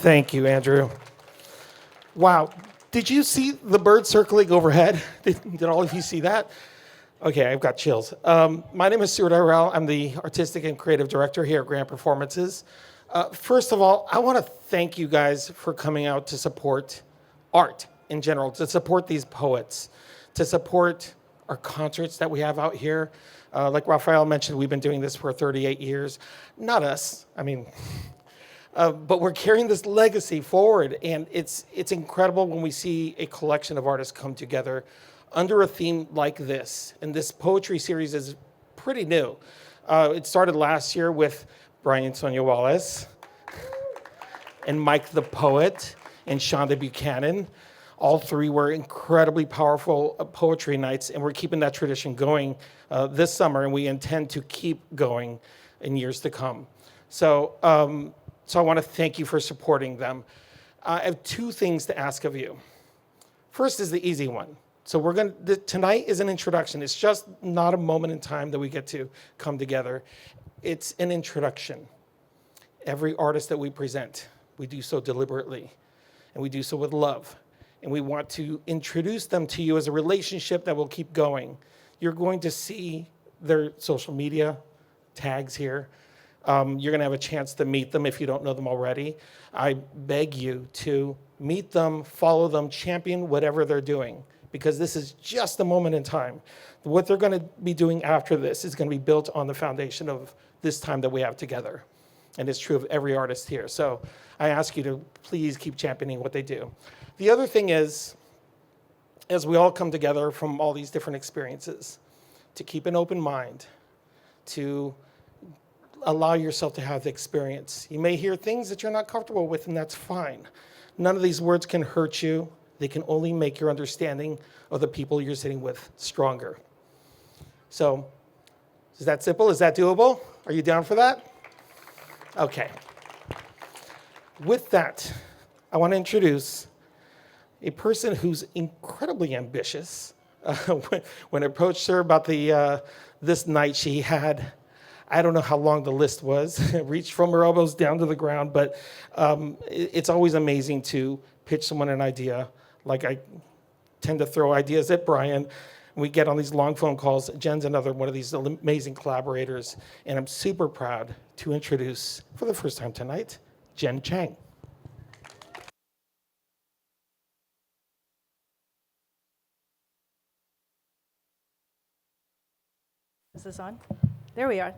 Thank you, Andrew. Wow. Did you see the bird circling overhead? Did all of you see that? Okay, I've got chills. My name is Stuart Irell. I'm the Artistic and Creative Director here at Grand Performances. First of all, I want to thank you guys for coming out to support art in general, to support these poets, to support our concerts that we have out here. Like Raphael mentioned, we've been doing this for 38 years. Not us, but we're carrying this legacy forward, and it's incredible when we see a collection of artists come together under a theme like this. And this poetry series is pretty new. It started last year with Brian Sonia-Wallace and Mike the Poet and Shonda Buchanan. All three were incredibly powerful poetry nights, and we're keeping that tradition going this summer, and we intend to keep going in years to come. So I want to thank you for supporting them. I have two things to ask of you. First is the easy one. So tonight is an introduction. It's just not a moment in time that we get to come together. It's an introduction. Every artist that we present, we do so deliberately, and we do so with love. And we want to introduce them to you as a relationship that will keep going. You're going to see their social media tags here. You're going to have a chance to meet them if you don't know them already. I beg you to meet them, follow them, champion whatever they're doing, because this is just a moment in time. What they're going to be doing after this is going to be built on the foundation of this time that we have together. And it's true of every artist here. So I ask you to please keep championing what they do. The other thing is, as we all come together from all these different experiences, to keep an open mind, to allow yourself to have the experience. You may hear things that you're not comfortable with, and that's fine. None of these words can hurt you. They can only make your understanding of the people you're sitting with stronger. So, is that simple? Is that doable? Are you down for that? Okay. With that, I want to introduce a person who's incredibly ambitious. When I approached her about this night, she had, I don't know how long the list was, reached from her elbows down to the ground, but it's always amazing to pitch someone an idea. Like I tend to throw ideas at Brian. We get on these long phone calls. Jen's another one of these amazing collaborators, and I'm super proud to introduce, for the first time tonight, Cheng. Is this on? There we are.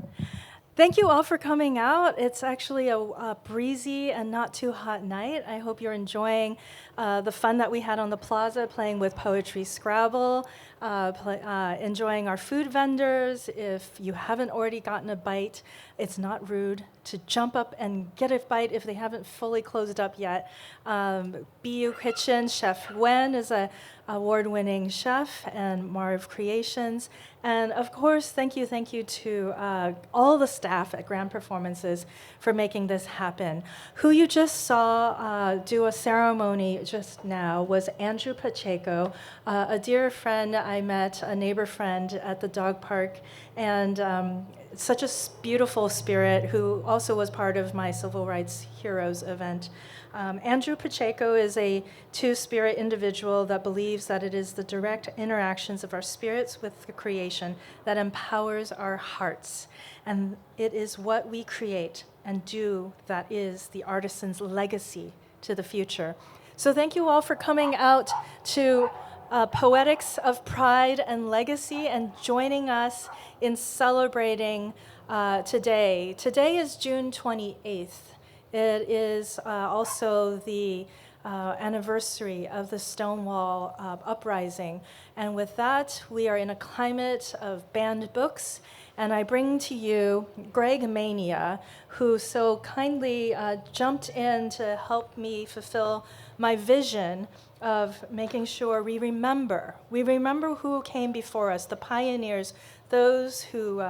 Thank you all for coming out. It's actually a breezy and not too hot night. I hope you're enjoying the fun that we had on the plaza, playing with Poetry Scrabble, enjoying our food vendors. If you haven't already gotten a bite, it's not rude to jump up and get a bite if they haven't fully closed up yet. BU Kitchen, Chef Wen is a award-winning chef, and Marv Creations. And of course, thank you to all the staff at Grand Performances for making this happen. Who you just saw do a ceremony just now was Andrew Pacheco, a dear friend I met, a neighbor friend at the dog park, and such a beautiful spirit who also was part of my Civil Rights Heroes event. Andrew Pacheco is a two-spirit individual that believes that it is the direct interactions of our spirits with the creation that empowers our hearts. And it is what we create and do that is the artisan's legacy to the future. So thank you all for coming out to Poetics of Pride and Legacy and joining us in celebrating today. Today is June 28th. It is also the anniversary of the Stonewall uprising. And with that, we are in a climate of banned books. And I bring to you Greg Mania, who so kindly jumped in to help me fulfill my vision of making sure we remember who came before us, the pioneers, those who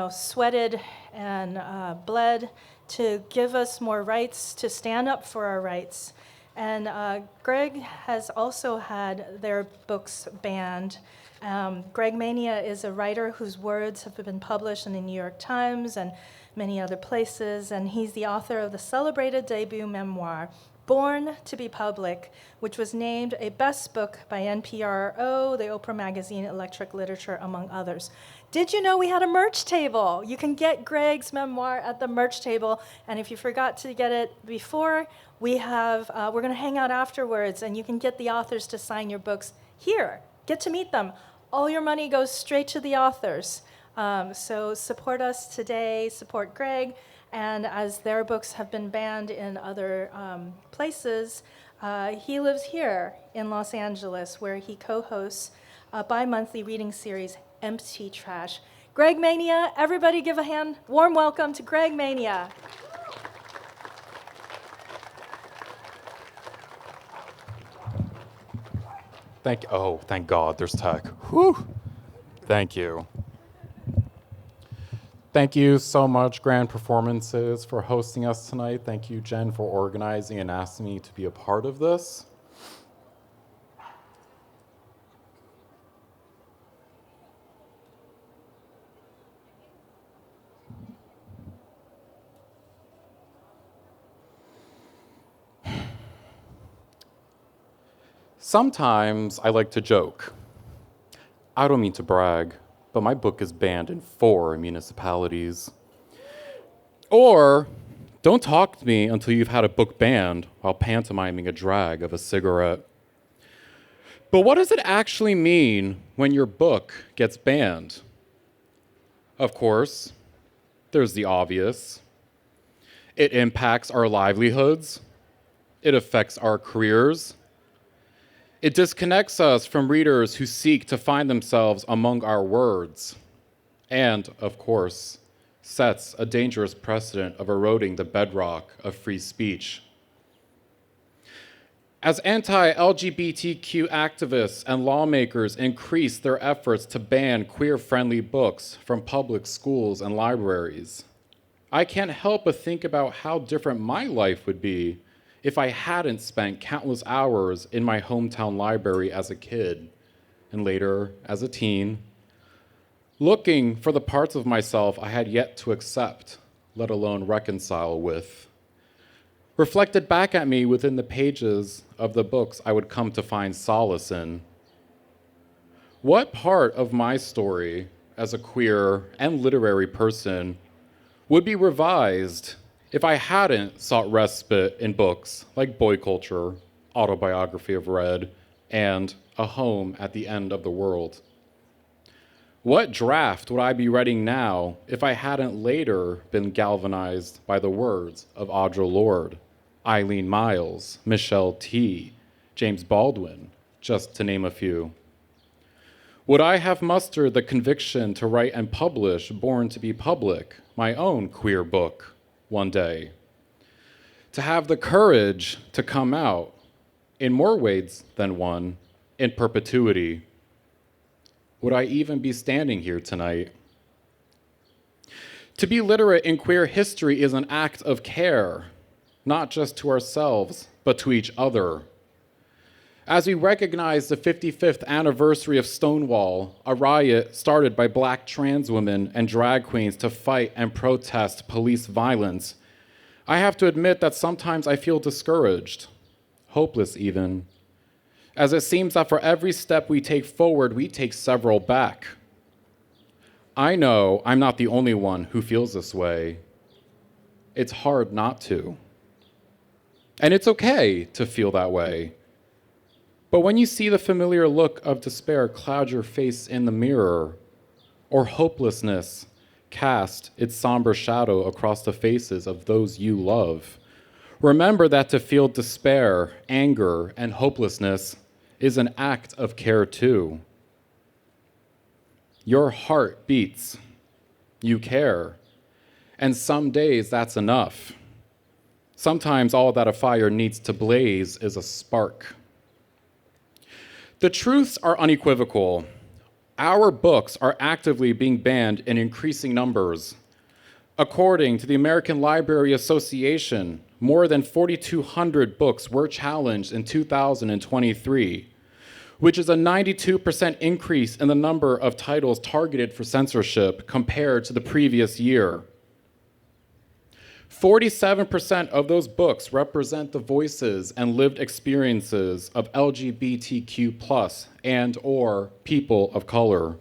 sweated and bled to give us more rights, to stand up for our rights. And Greg has also had their books banned Greg Mania is a writer whose words have been published in the New York Times and many other places, and he's the author of the celebrated debut memoir, Born to be Public, which was named a best book by NPRO, the Oprah magazine, Electric Literature, among others. Did you know we had a merch table? You can get Greg's memoir at the merch table, and if you forgot to get it before, we're going to hang out afterwards, and you can get the authors to sign your books here. Get to meet them. All your money goes straight to the authors. So support us today, support Greg, and as their books have been banned in other places, he lives here in Los Angeles, where he co-hosts a bi-monthly reading series, Empty Trash. Greg Mania, everybody give a warm welcome to Greg Mania. Thank God, there's tech. Whew. Thank you. Thank you so much, Grand Performances, for hosting us tonight. Thank you, Jen, for organizing and asking me to be a part of this. Sometimes I like to joke. I don't mean to brag, but my book is banned in 4 municipalities. Or, don't talk to me until you've had a book banned while pantomiming a drag of a cigarette. But what does it actually mean when your book gets banned? Of course, there's the obvious. It impacts our livelihoods. It affects our careers. It disconnects us from readers who seek to find themselves among our words, and, of course, sets a dangerous precedent of eroding the bedrock of free speech. As anti-LGBTQ activists and lawmakers increase their efforts to ban queer-friendly books from public schools and libraries, I can't help but think about how different my life would be if I hadn't spent countless hours in my hometown library as a kid, and later as a teen, looking for the parts of myself I had yet to accept, let alone reconcile with, reflected back at me within the pages of the books I would come to find solace in. What part of my story as a queer and literary person would be revised if I hadn't sought respite in books like Boy Culture, Autobiography of Red, and A Home at the End of the World? What draft would I be writing now if I hadn't later been galvanized by the words of Audre Lorde, Eileen Miles, Michelle T., James Baldwin, just to name a few? Would I have mustered the conviction to write and publish Born to be Public, my own queer book, one day? To have the courage to come out, in more ways than one, in perpetuity? Would I even be standing here tonight? To be literate in queer history is an act of care, not just to ourselves, but to each other. As we recognize the 55th anniversary of Stonewall, a riot started by Black trans women and drag queens to fight and protest police violence, I have to admit that sometimes I feel discouraged, hopeless even, as it seems that for every step we take forward, we take several back. I know I'm not the only one who feels this way. It's hard not to. And it's okay to feel that way. But when you see the familiar look of despair cloud your face in the mirror, or hopelessness cast its somber shadow across the faces of those you love, remember that to feel despair, anger, and hopelessness is an act of care too. Your heart beats, you care, and some days that's enough. Sometimes all that a fire needs to blaze is a spark. The truths are unequivocal. Our books are actively being banned in increasing numbers. According to the American Library Association, more than 4,200 books were challenged in 2023, which is a 92% increase in the number of titles targeted for censorship compared to the previous year. 47% of those books represent the voices and lived experiences of LGBTQ+ and/or people of color.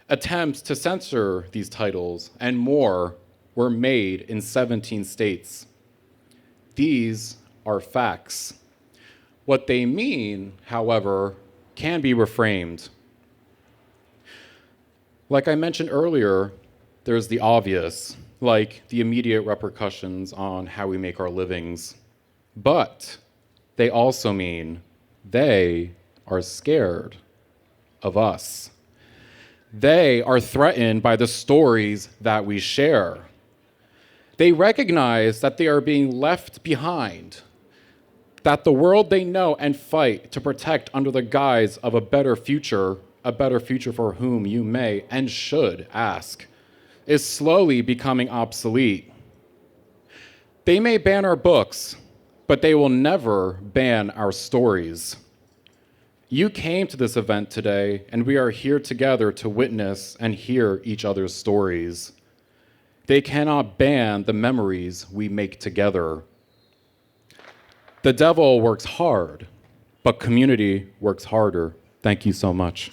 Attempts to censor these titles and more were made in 17 states. These are facts. What they mean, however, can be reframed. Like I mentioned earlier, there's the obvious, like the immediate repercussions on how we make our livings. But they also mean they are scared of us. They are threatened by the stories that we share. They recognize that they are being left behind, that the world they know and fight to protect under the guise of a better future for whom you may and should ask, is slowly becoming obsolete. They may ban our books, but they will never ban our stories. You came to this event today, and we are here together to witness and hear each other's stories. They cannot ban the memories we make together. The devil works hard, but community works harder. Thank you so much.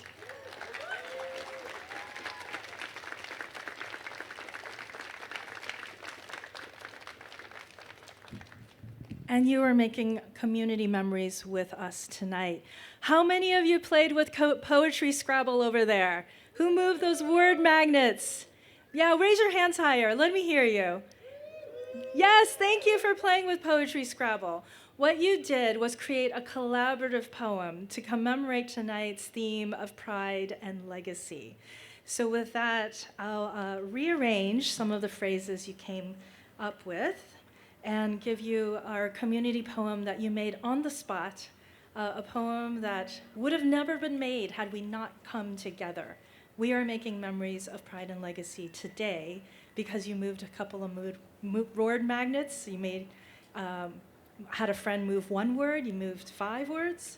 And you are making community memories with us tonight. How many of you played with Poetry Scrabble over there? Who moved those word magnets? Yeah, raise your hands higher. Let me hear you. Yes, thank you for playing with Poetry Scrabble. What you did was create a collaborative poem to commemorate tonight's theme of pride and legacy. So with that, I'll rearrange some of the phrases you came up with and give you our community poem that you made on the spot, a poem that would have never been made had we not come together. We are making memories of pride and legacy today because you moved a couple of word magnets. You made, had a friend move one word, you moved 5 words.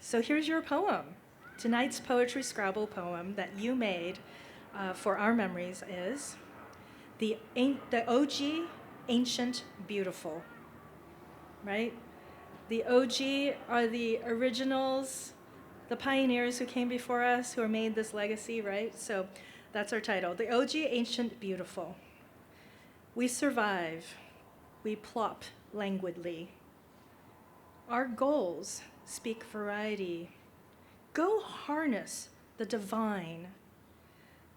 So here's your poem. Tonight's Poetry Scrabble poem that you made for our memories is the OG Ancient Beautiful, right? The OG are the originals, the pioneers who came before us, who made this legacy, right? So that's our title, the OG Ancient Beautiful. We survive, we plop languidly. Our goals speak variety. Go harness the divine.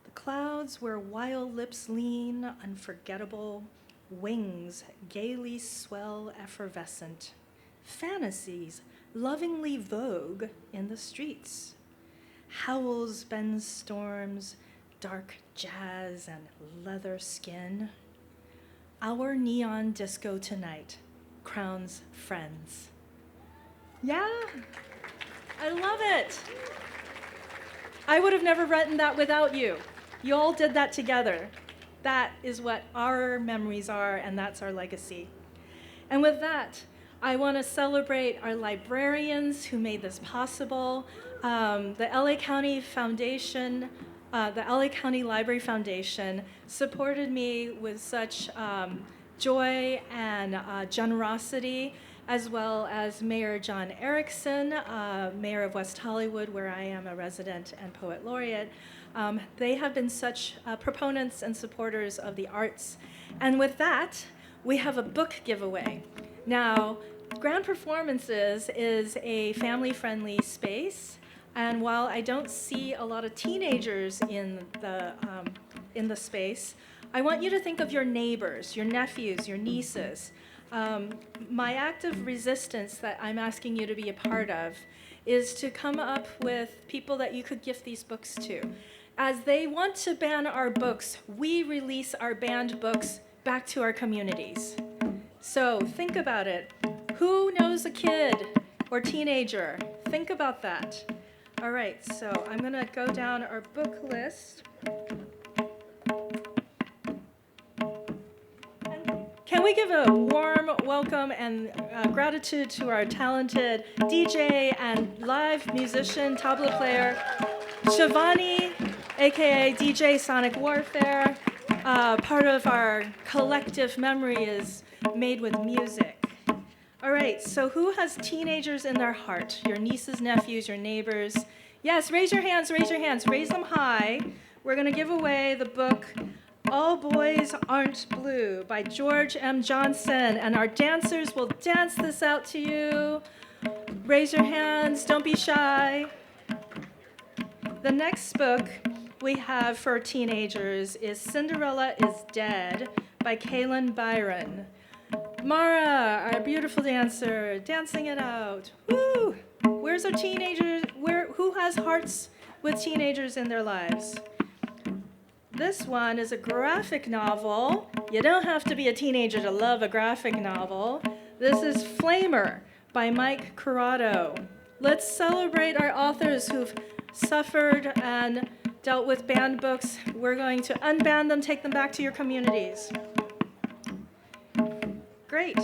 The clouds where wild lips lean, unforgettable, wings gaily swell effervescent, fantasies lovingly vogue in the streets, howls bend storms, dark jazz and leather skin. Our neon disco tonight crowns friends. Yeah, I love it. I would have never written that without you. You all did that together. That is what our memories are, and that's our legacy. And with that, I want to celebrate our librarians who made this possible. The LA County Foundation, the LA County Library Foundation supported me with such joy and generosity, as well as Mayor John Erickson, Mayor of West Hollywood, where I am a resident and poet laureate. They have been such proponents and supporters of the arts. And with that, we have a book giveaway. Now, Grand Performances is a family-friendly space, and while I don't see a lot of teenagers in the space, I want you to think of your neighbors, your nephews, your nieces. My act of resistance that I'm asking you to be a part of is to come up with people that you could gift these books to. As they want to ban our books, we release our banned books back to our communities. So think about it. Who knows a kid or teenager? Think about that. All right, so I'm gonna go down our book list. Can we give a warm welcome and gratitude to our talented DJ and live musician, tabla player, Shivani, aka DJ Sonic Warfare. Part of our collective memory is made with music. All right, so who has teenagers in their heart? Your nieces, nephews, your neighbors. Yes, raise your hands, raise your hands. Raise them high. We're going to give away the book All Boys Aren't Blue by George M. Johnson, and our dancers will dance this out to you. Raise your hands, don't be shy. The next book we have for teenagers is Cinderella is Dead by Kaylin Byron. Mara, our beautiful dancer, dancing it out. Woo! Where's our teenagers? Who has hearts with teenagers in their lives? This one is a graphic novel. You don't have to be a teenager to love a graphic novel. This is Flamer by Mike Corrado. Let's celebrate our authors who've suffered and dealt with banned books. We're going to unban them, take them back to your communities. Great.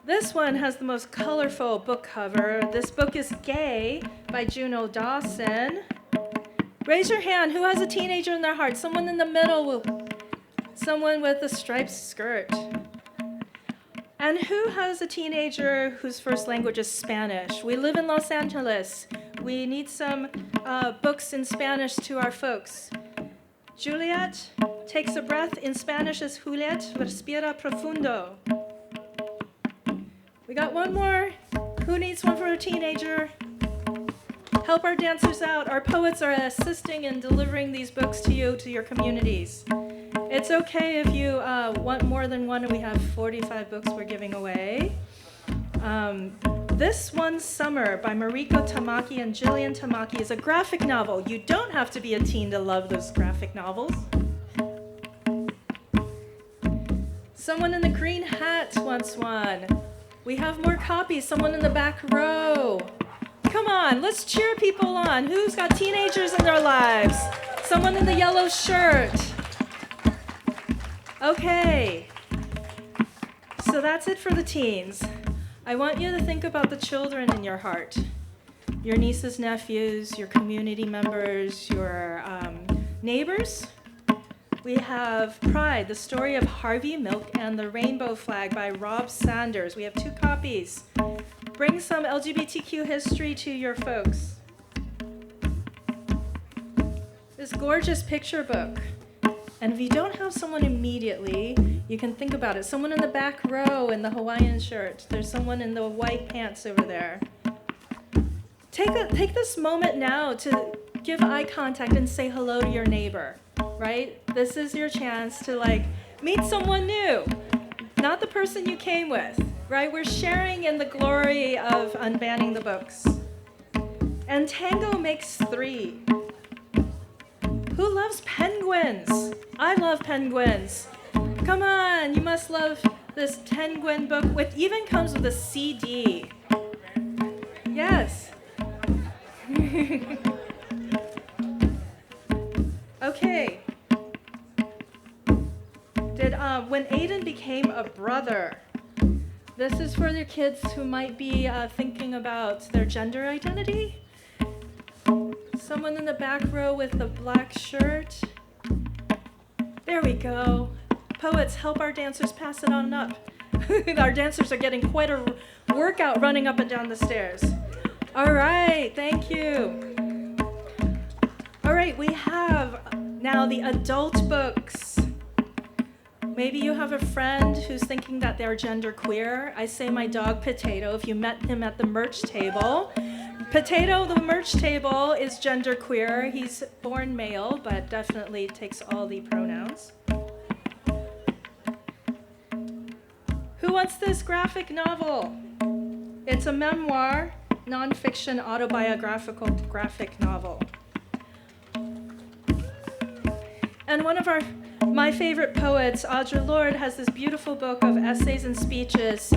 This one has the most colorful book cover. This book is Gay by Juno Dawson. Raise your hand. Who has a teenager in their heart? Someone in the middle. Someone with a striped skirt. And who has a teenager whose first language is Spanish? We live in Los Angeles. We need some books in Spanish to our folks. Juliet takes a breath. In Spanish is Juliet, respira profundo. We got one more. Who needs one for a teenager? Help our dancers out. Our poets are assisting in delivering these books to you, to your communities. It's okay if you want more than one. We have 45 books we're giving away. This One Summer by Mariko Tamaki and Jillian Tamaki is a graphic novel. You don't have to be a teen to love those graphic novels. Someone in the green hat wants one. We have more copies. Someone in the back row. Come on, let's cheer people on. Who's got teenagers in their lives? Someone in the yellow shirt. Okay. So that's it for the teens. I want you to think about the children in your heart. Your nieces, nephews, your community members, your neighbors. We have Pride, the story of Harvey Milk and the Rainbow Flag by Rob Sanders. We have 2 copies. Bring some LGBTQ history to your folks. This gorgeous picture book. And if you don't have someone immediately, you can think about it. Someone in the back row in the Hawaiian shirt. There's someone in the white pants over there. Take this moment now to give eye contact and say hello to your neighbor, right? This is your chance to meet someone new, not the person you came with, right? We're sharing in the glory of unbanning the books. And tango makes 3. Who loves penguins? I love penguins. Come on, you must love this penguin book. It even comes with a CD. Yes. Okay. When Aiden became a brother. This is for the kids who might be thinking about their gender identity. Someone in the back row with the black shirt. There we go. Poets, help our dancers pass it on up. Our dancers are getting quite a workout running up and down the stairs. All right, thank you. All right, we have now the adult books. Maybe you have a friend who's thinking that they're genderqueer. I say my dog Potato, if you met him at the merch table. Potato, the merch table, is genderqueer. He's born male, but definitely takes all the pronouns. Who wants this graphic novel? It's a memoir, nonfiction, autobiographical graphic novel. And one of my favorite poets, Audre Lorde, has this beautiful book of essays and speeches.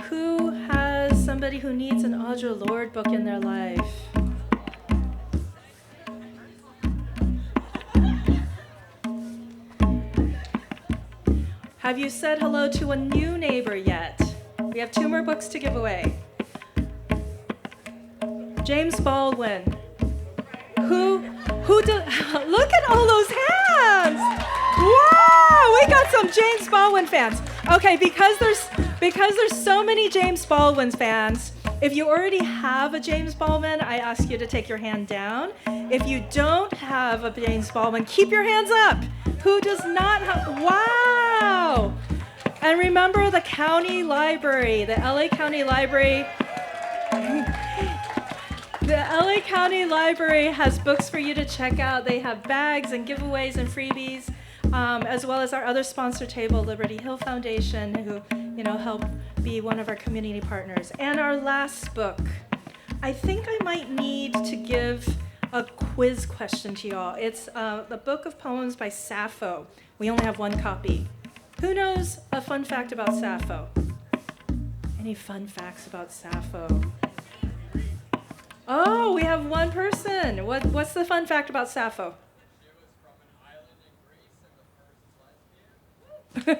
Who has somebody who needs an Audre Lorde book in their life? Have you said hello to a new neighbor yet? We have 2 more books to give away. James Baldwin. Who look at all those hands! Wow, we got some James Baldwin fans. Okay, because there's so many James Baldwin fans, if you already have a James Baldwin, I ask you to take your hand down. If you don't have a James Baldwin, keep your hands up. Who does not have? Wow! And remember the county library, the LA County Library. The LA County Library has books for you to check out. They have bags and giveaways and freebies, as well as our other sponsor table, Liberty Hill Foundation, who help be one of our community partners. And our last book, I think I might need to give a quiz question to y'all. It's the book of poems by Sappho. We only have 1 copy. Who knows a fun fact about Sappho? Any fun facts about Sappho? Oh, we have 1 person. What's the fun fact about Sappho? She was from an island in Greece and the first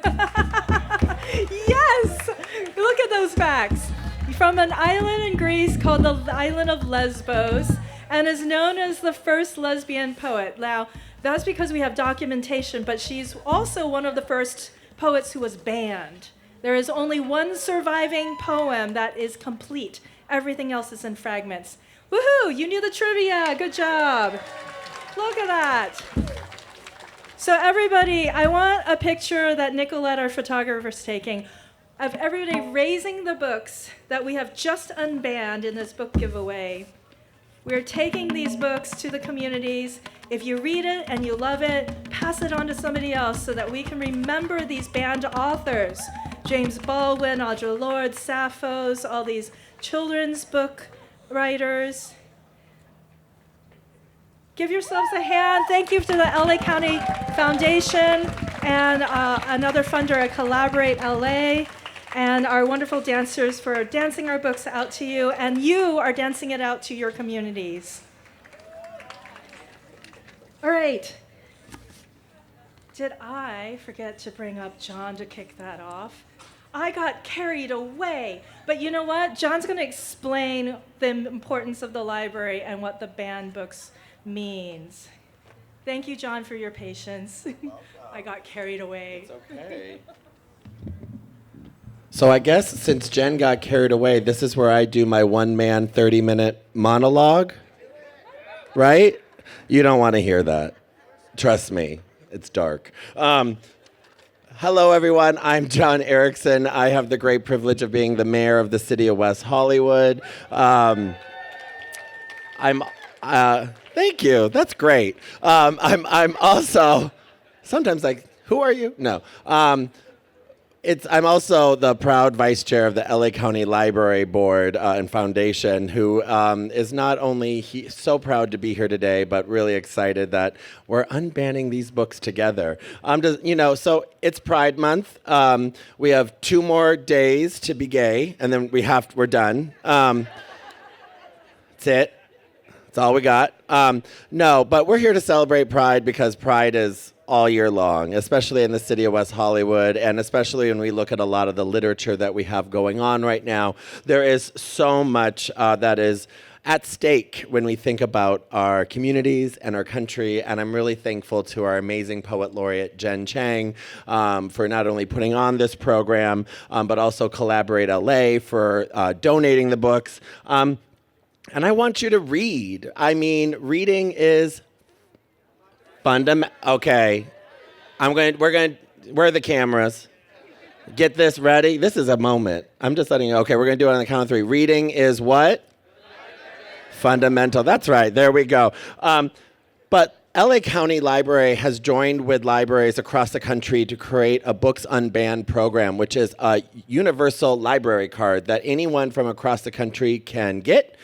lesbian. Yes! Look at those facts. From an island in Greece called the island of Lesbos, and is known as the first lesbian poet. Now, that's because we have documentation, but she's also one of the first poets who was banned. There is only 1 surviving poem that is complete. Everything else is in fragments. Woohoo! You knew the trivia. Good job. Look at that. So everybody, I want a picture that Nicolette, our photographer, is taking of everybody raising the books that we have just unbanned in this book giveaway. We're taking these books to the communities. If you read it and you love it, pass it on to somebody else so that we can remember these banned authors. James Baldwin, Audre Lorde, Sappho's, all these children's book writers. Give yourselves a hand. Thank you to the LA County Foundation and another funder at Collaborate LA, and our wonderful dancers for dancing our books out to you, and you are dancing it out to your communities. All right. Did I forget to bring up John to kick that off? I got carried away. But you know what? John's going to explain the importance of the library and what the banned books means. Thank you, John, for your patience. I got carried away. It's okay. So I guess since Jen got carried away, this is where I do my one-man 30-minute monologue, right? You don't want to hear that. Trust me, it's dark. Hello, everyone. I'm John Erickson. I have the great privilege of being the mayor of the city of West Hollywood. Thank you. That's great. I'm also sometimes like, who are you? No. I'm also the proud vice chair of the LA County Library Board and Foundation, who is not only so proud to be here today, but really excited that we're unbanning these books together. So it's Pride Month. We have 2 more days to be gay, and then we're done. That's it. That's all we got. No, but we're here to celebrate Pride because Pride is all year long, especially in the city of West Hollywood, and especially when we look at a lot of the literature that we have going on right now. There is so much that is at stake when we think about our communities and our country, and I'm really thankful to our amazing poet laureate, Cheng, for not only putting on this program, but also Collaborate LA for donating the books. And I want you to read. I mean, reading is fundamental. Okay, where are the cameras? Get this ready. This is a moment. I'm just letting you know. Okay, we're going to do it on the count of 3. Reading is what? Fundamental. That's right. There we go. But LA County Library has joined with libraries across the country to create a Books Unbanned program, which is a universal library card that anyone from across the country can get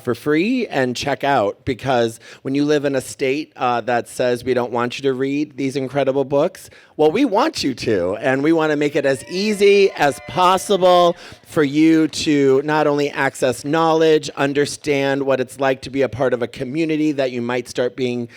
for free and check out. Because when you live in a state that says we don't want you to read these incredible books, well, we want you to, and we want to make it as easy as possible for you to not only access knowledge, understand what it's like to be a part of a community that you might start being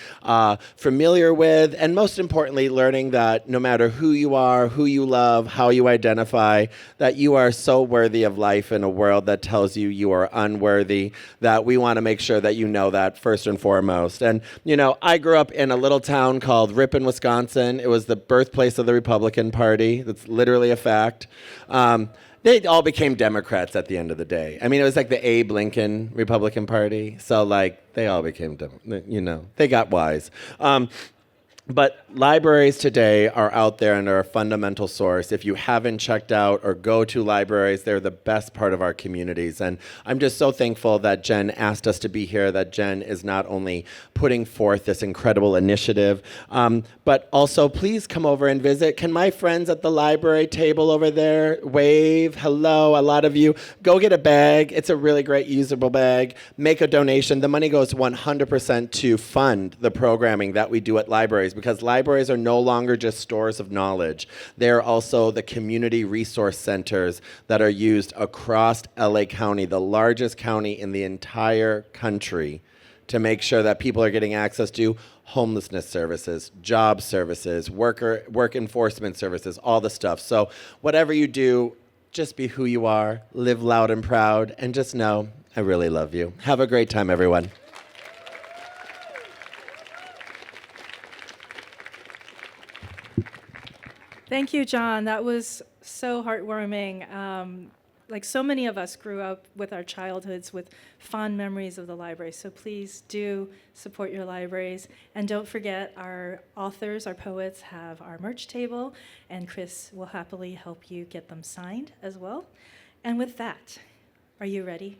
familiar with, and most importantly, learning that no matter who you are, who you love, how you identify, that you are so worthy of life in a world that tells you you are unworthy, that we want to make sure that you know that first and foremost. And, you know, I grew up in a little town called Ripon, Wisconsin. It was the birthplace of the Republican Party. That's literally a fact. They all became Democrats at the end of the day. I mean, it was like the Abe Lincoln Republican Party. So, like, they all became, they got wise. But libraries today are out there and are a fundamental source. If you haven't checked out or go to libraries, they're the best part of our communities. And I'm just so thankful that Jen asked us to be here, that Jen is not only putting forth this incredible initiative, but also please come over and visit. Can my friends at the library table over there wave? Hello, a lot of you. Go get a bag. It's a really great usable bag. Make a donation. The money goes 100% to fund the programming that we do at libraries, because libraries are no longer just stores of knowledge. They're also the community resource centers that are used across LA County, the largest county in the entire country, to make sure that people are getting access to homelessness services, job services, work enforcement services, all the stuff. So whatever you do, just be who you are, live loud and proud, and just know I really love you. Have a great time, everyone. Thank you, John. That was so heartwarming. Like so many of us grew up with our childhoods with fond memories of the library. So please do support your libraries. And don't forget, our authors, our poets have our merch table, and Chris will happily help you get them signed as well. And with that, are you ready?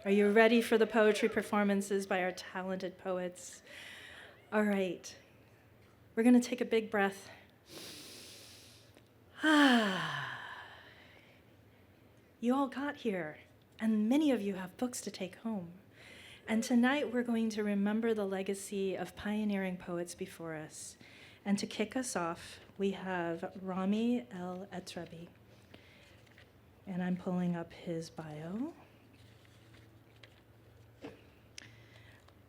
Are you ready for the poetry performances by our talented poets? All right. We're going to take a big breath. You all got here, and many of you have books to take home. And tonight we're going to remember the legacy of pioneering poets before us. And to kick us off, we have Ramy El-Etreby. And I'm pulling up his bio.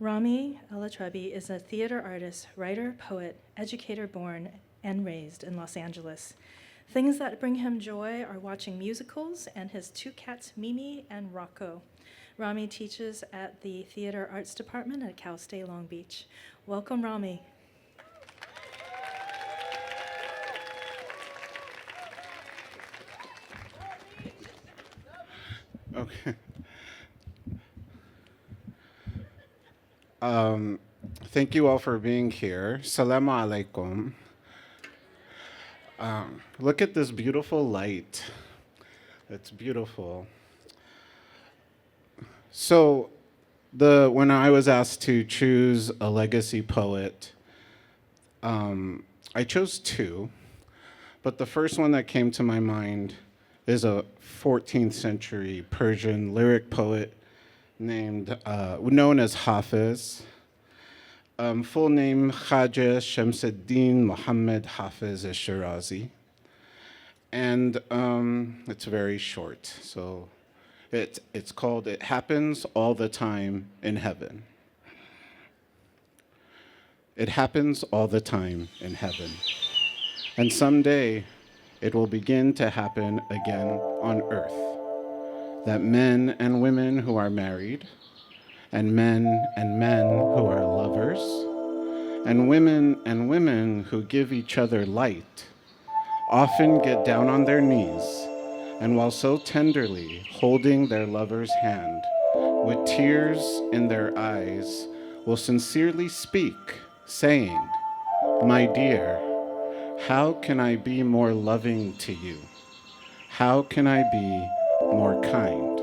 Ramy El-Etreby is a theater artist, writer, poet, educator born and raised in Los Angeles. Things that bring him joy are watching musicals and his two cats, Mimi and Rocco. Ramy teaches at the Theater Arts Department at Cal State Long Beach. Welcome, Ramy. Okay. Thank you all for being here. Salaam alaikum. Look at this beautiful light. It's beautiful. So, when I was asked to choose a legacy poet, I chose two, but the first one that came to my mind is a 14th century Persian lyric poet known as Hafiz. Full name Khaja Shamsuddin Muhammad Hafiz al-Shirazi. And it's very short. So it's called It Happens All the Time in Heaven. It happens all the time in heaven. And someday it will begin to happen again on earth. That men and women who are married, and men who are lovers, and women who give each other light, often get down on their knees, and while so tenderly holding their lover's hand, with tears in their eyes, will sincerely speak, saying, "My dear, how can I be more loving to you? How can I be more kind?"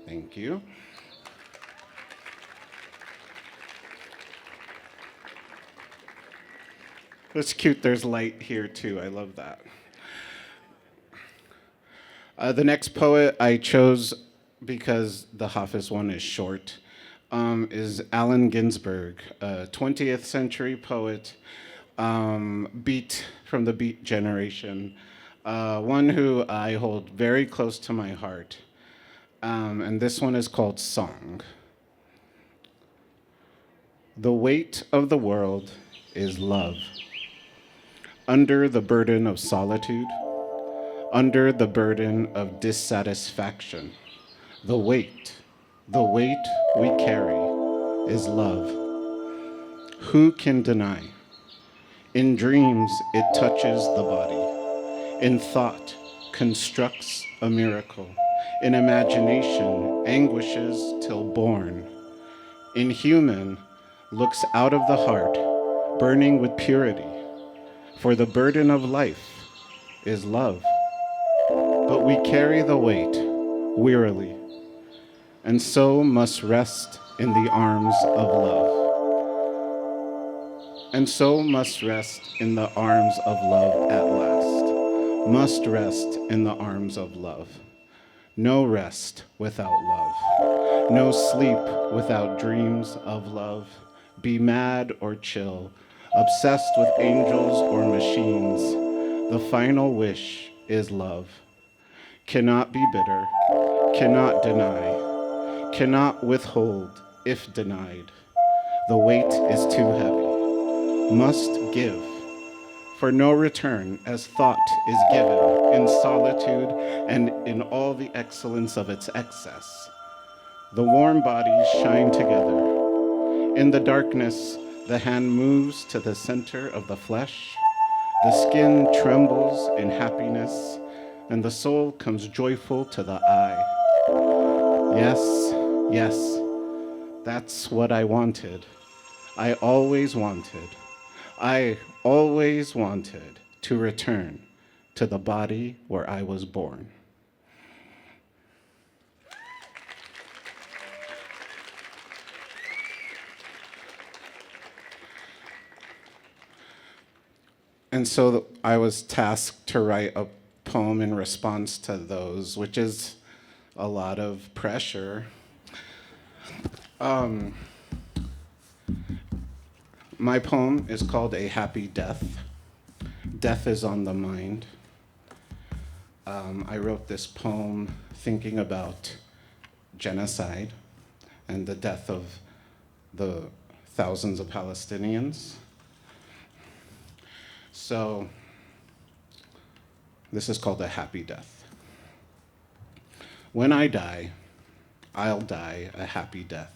Thank you. It's cute, there's light here too, I love that. The next poet I chose, because the Hafiz one is short, is Allen Ginsberg, a 20th century poet, from the Beat generation. one who I hold very close to my heart. And this one is called Song. The weight of the world is love. Under the burden of solitude, under the burden of dissatisfaction, the weight we carry is love. Who can deny? In dreams, it touches the body. In thought, constructs a miracle. In imagination, anguishes till born. In human, looks out of the heart, burning with purity. For the burden of life is love. But we carry the weight wearily, and so must rest in the arms of love. And so must rest in the arms of love at last. Must rest in the arms of love. No rest without love. No sleep without dreams of love. Be mad or chill, obsessed with angels or machines. The final wish is love. Cannot be bitter, cannot deny, cannot withhold if denied. The weight is too heavy, must give, for no return as thought is given in solitude and in all the excellence of its excess. The warm bodies shine together. In the darkness, the hand moves to the center of the flesh. The skin trembles in happiness, and the soul comes joyful to the eye. Yes, yes, that's what I wanted. I always wanted to return to the body where I was born. And so I was tasked to write a poem in response to those, which is a lot of pressure. My poem is called A Happy Death. Death is on the mind. I wrote this poem thinking about genocide and the death of the thousands of Palestinians. So this is called A Happy Death. When I die, I'll die a happy death.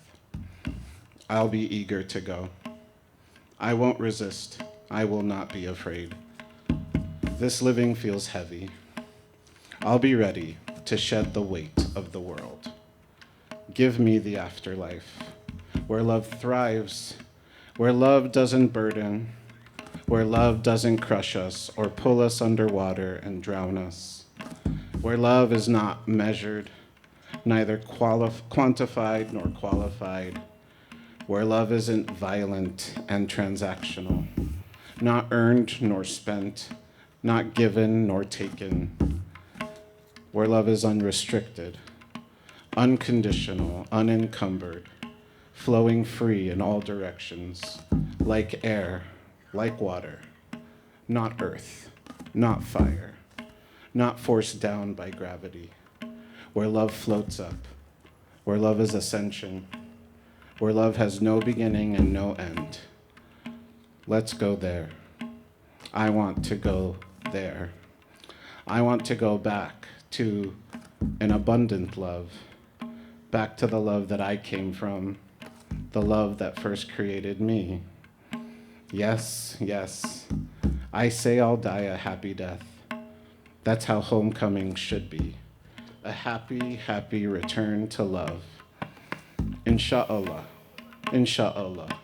I'll be eager to go. I won't resist. I will not be afraid. This living feels heavy. I'll be ready to shed the weight of the world. Give me the afterlife, where love thrives, where love doesn't burden, where love doesn't crush us or pull us underwater and drown us, where love is not measured, neither quantified nor qualified, where love isn't violent and transactional, not earned nor spent, not given nor taken, where love is unrestricted, unconditional, unencumbered, flowing free in all directions, like air, like water, not earth, not fire, not forced down by gravity, where love floats up, where love is ascension, where love has no beginning and no end. Let's go there. I want to go there. I want to go back to an abundant love, back to the love that I came from, the love that first created me. Yes, yes, I say I'll die a happy death. That's how homecoming should be. A happy, happy return to love. Insha'Allah, Insha'Allah.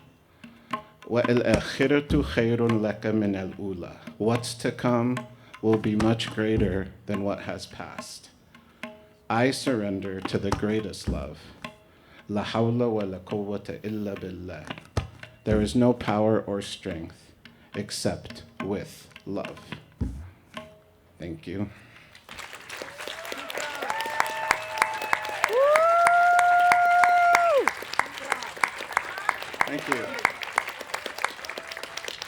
وَالْآخِرَةُ خَيْرٌ لَكَ مِنَ الْأُولَى. What's to come will be much greater than what has passed. I surrender to the greatest love. La hawla wa la quwwata illa billah. There is no power or strength except with love. Thank you. Thank you.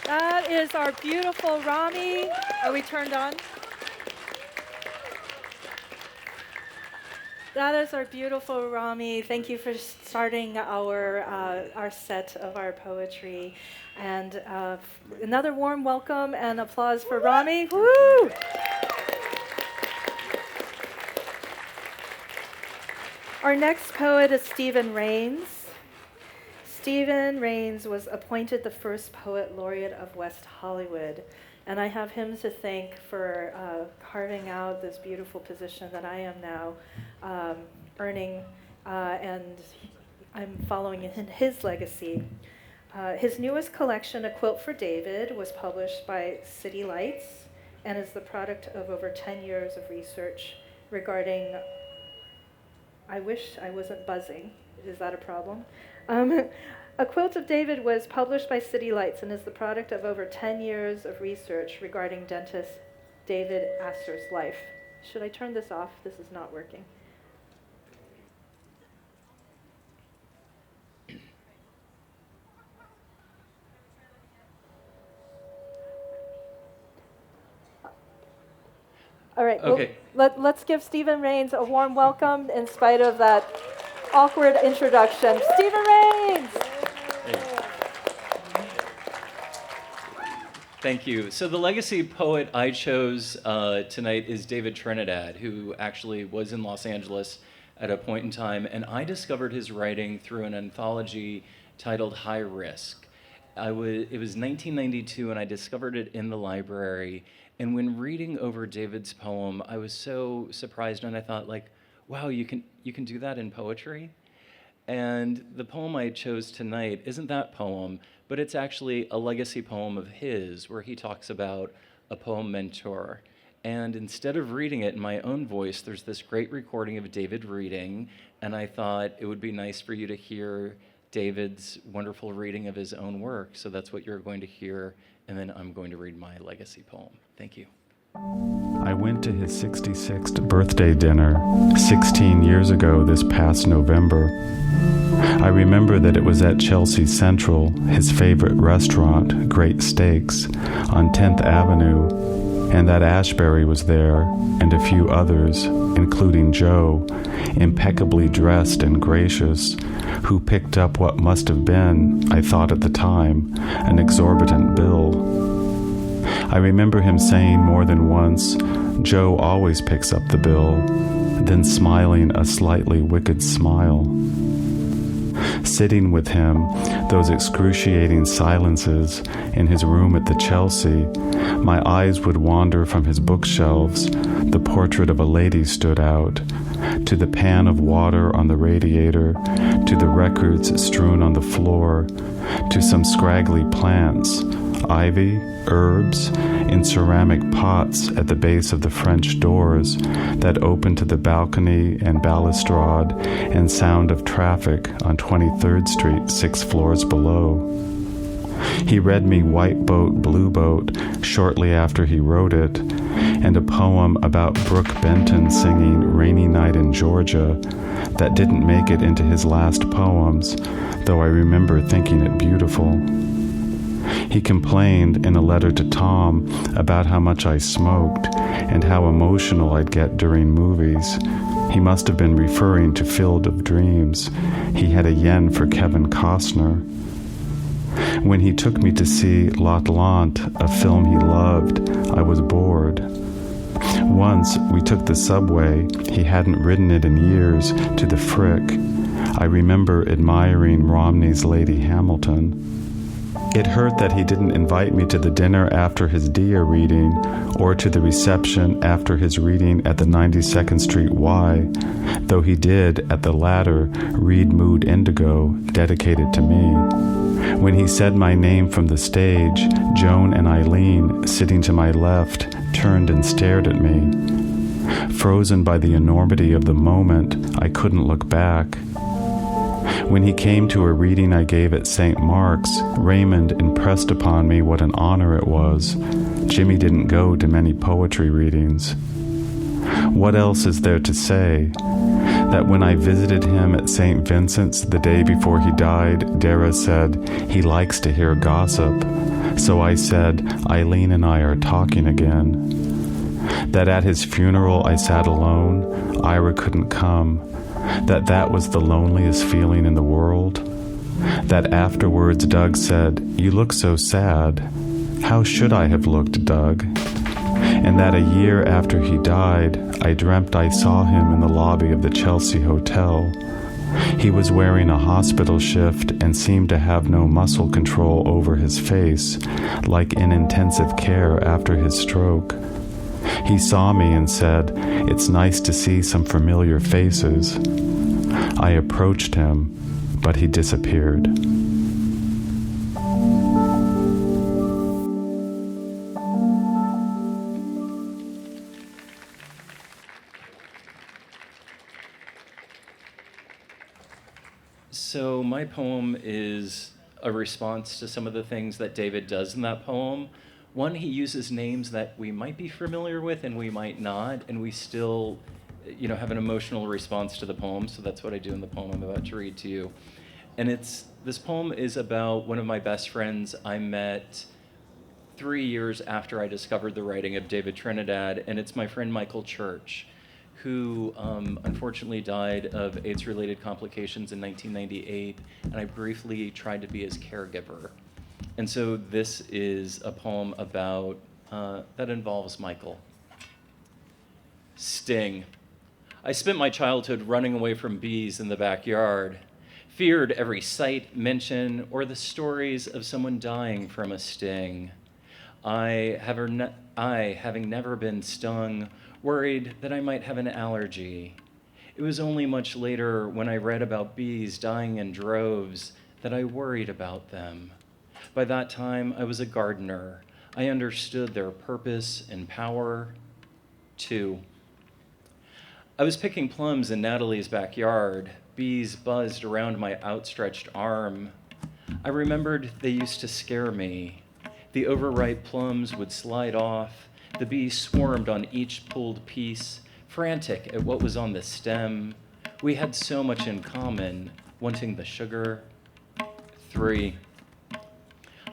That is our beautiful Ramy. Are we turned on? That is our beautiful Ramy. Thank you for starting our set of our poetry. And another warm welcome and applause for Ramy. Woo! Our next poet is Stephen Rains. Stephen Rains was appointed the first poet laureate of West Hollywood. And I have him to thank for carving out this beautiful position that I am now earning, and I'm following in his legacy. His newest collection, A Quilt for David, was published by City Lights and is the product of over 10 years of research regarding, I wish I wasn't buzzing. Is that a problem? A Quilt of David was published by City Lights and is the product of over 10 years of research regarding dentist David Astor's life. Should I turn this off? This is not working. All right, Okay. well, let's give Stephen Rains a warm welcome in spite of that awkward introduction. Stephen Rains! Thank you. So the legacy poet I chose tonight is David Trinidad, who actually was in Los Angeles at a point in time, and I discovered his writing through an anthology titled High Risk. It was 1992, and I discovered it in the library, and when reading over David's poem, I was so surprised, and I thought, like, wow, you can do that in poetry? And the poem I chose tonight isn't that poem, but it's actually a legacy poem of his where he talks about a poem mentor. And instead of reading it in my own voice, there's this great recording of David reading, and I thought it would be nice for you to hear David's wonderful reading of his own work. So that's what you're going to hear, and then I'm going to read my legacy poem. Thank you. I went to his 66th birthday dinner 16 years ago this past November. I remember that it was at Chelsea Central, his favorite restaurant, Great Steaks, on 10th Avenue, and that Ashbury was there, and a few others, including Joe, impeccably dressed and gracious, who picked up what must have been, I thought at the time, an exorbitant bill. I remember him saying more than once, "Joe always picks up the bill," then smiling a slightly wicked smile. Sitting with him, those excruciating silences in his room at the Chelsea, my eyes would wander from his bookshelves. The portrait of a lady stood out, to the pan of water on the radiator, to the records strewn on the floor, to some scraggly plants, ivy, herbs, in ceramic pots at the base of the French doors that open to the balcony and balustrade and sound of traffic on 23rd Street 6 floors below. He read me White Boat, Blue Boat shortly after he wrote it, and a poem about Brooke Benton singing Rainy Night in Georgia that didn't make it into his last poems, though I remember thinking it beautiful. He complained in a letter to Tom about how much I smoked and how emotional I'd get during movies. He must have been referring to Field of Dreams. He had a yen for Kevin Costner. When he took me to see L'Atlante, a film he loved, I was bored. Once we took the subway, he hadn't ridden it in years, to the Frick. I remember admiring Romney's Lady Hamilton. It hurt that he didn't invite me to the dinner after his Dia reading or to the reception after his reading at the 92nd Street Y, though he did, at the latter, read Mood Indigo, dedicated to me. When he said my name from the stage, Joan and Eileen, sitting to my left, turned and stared at me. Frozen by the enormity of the moment, I couldn't look back. When he came to a reading I gave at St. Mark's, Raymond impressed upon me what an honor it was. Jimmy didn't go to many poetry readings. What else is there to say? That when I visited him at St. Vincent's the day before he died, Dara said, he likes to hear gossip. So I said, Eileen and I are talking again. that at his funeral I sat alone, Ira couldn't come, that was the loneliest feeling in the world, that afterwards Doug said, "You look so sad. How should I have looked, Doug?" And that a year after he died, I dreamt I saw him in the lobby of the Chelsea Hotel. He was wearing a hospital shift and seemed to have no muscle control over his face, like in intensive care after his stroke. He saw me and said, "It's nice to see some familiar faces." I approached him, but he disappeared. So my poem is a response to some of the things that David does in that poem. One, he uses names that we might be familiar with and we might not, and we still, have an emotional response to the poem. So that's what I do in the poem I'm about to read to you. And this poem is about one of my best friends I met 3 years after I discovered the writing of David Trinidad, and it's my friend Michael Church, who unfortunately died of AIDS-related complications in 1998, and I briefly tried to be his caregiver. And so this is a poem about that involves Michael. Sting. I spent my childhood running away from bees in the backyard, feared every sight, mention, or the stories of someone dying from a sting. I, having never been stung, worried that I might have an allergy. It was only much later when I read about bees dying in droves that I worried about them. By that time, I was a gardener. I understood their purpose and power. 2. I was picking plums in Natalie's backyard. Bees buzzed around my outstretched arm. I remembered they used to scare me. The overripe plums would slide off. The bees swarmed on each pulled piece, frantic at what was on the stem. We had so much in common, wanting the sugar. 3.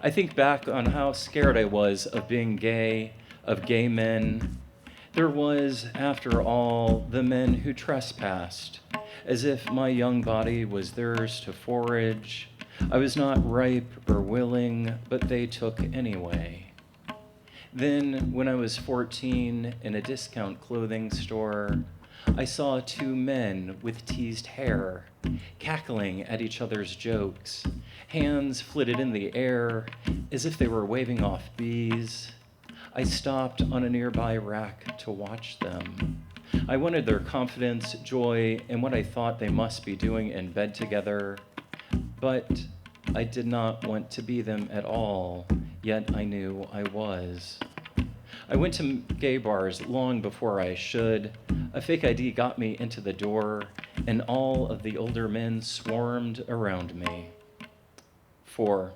I think back on how scared I was of being gay, of gay men. There was, after all, the men who trespassed, as if my young body was theirs to forage. I was not ripe or willing, but they took anyway. Then, when I was 14 in a discount clothing store, I saw 2 men with teased hair, cackling at each other's jokes. Hands flitted in the air as if they were waving off bees. I stopped on a nearby rack to watch them. I wanted their confidence, joy, and what I thought they must be doing in bed together, but I did not want to be them at all, yet I knew I was. I went to gay bars long before I should. A fake ID got me into the door, and all of the older men swarmed around me. 4.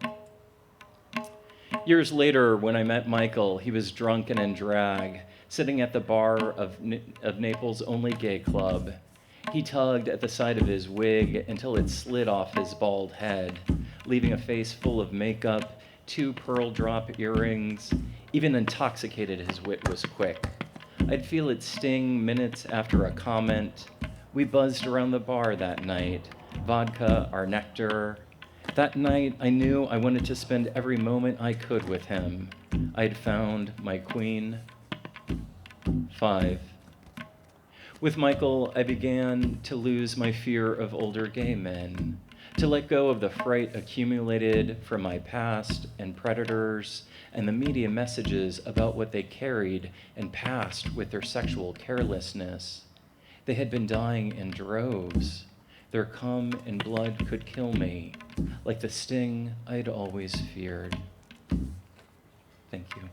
Years later, when I met Michael, he was drunk and in drag, sitting at the bar of Naples' only gay club. He tugged at the side of his wig until it slid off his bald head, leaving a face full of makeup, 2 pearl drop earrings. Even intoxicated, his wit was quick. I'd feel it sting minutes after a comment. We buzzed around the bar that night, vodka, our nectar. That night, I knew I wanted to spend every moment I could with him. I'd found my queen. 5. With Michael, I began to lose my fear of older gay men, to let go of the fright accumulated from my past and predators and the media messages about what they carried and passed with their sexual carelessness. They had been dying in droves. Their cum and blood could kill me, like the sting I'd always feared. Thank you.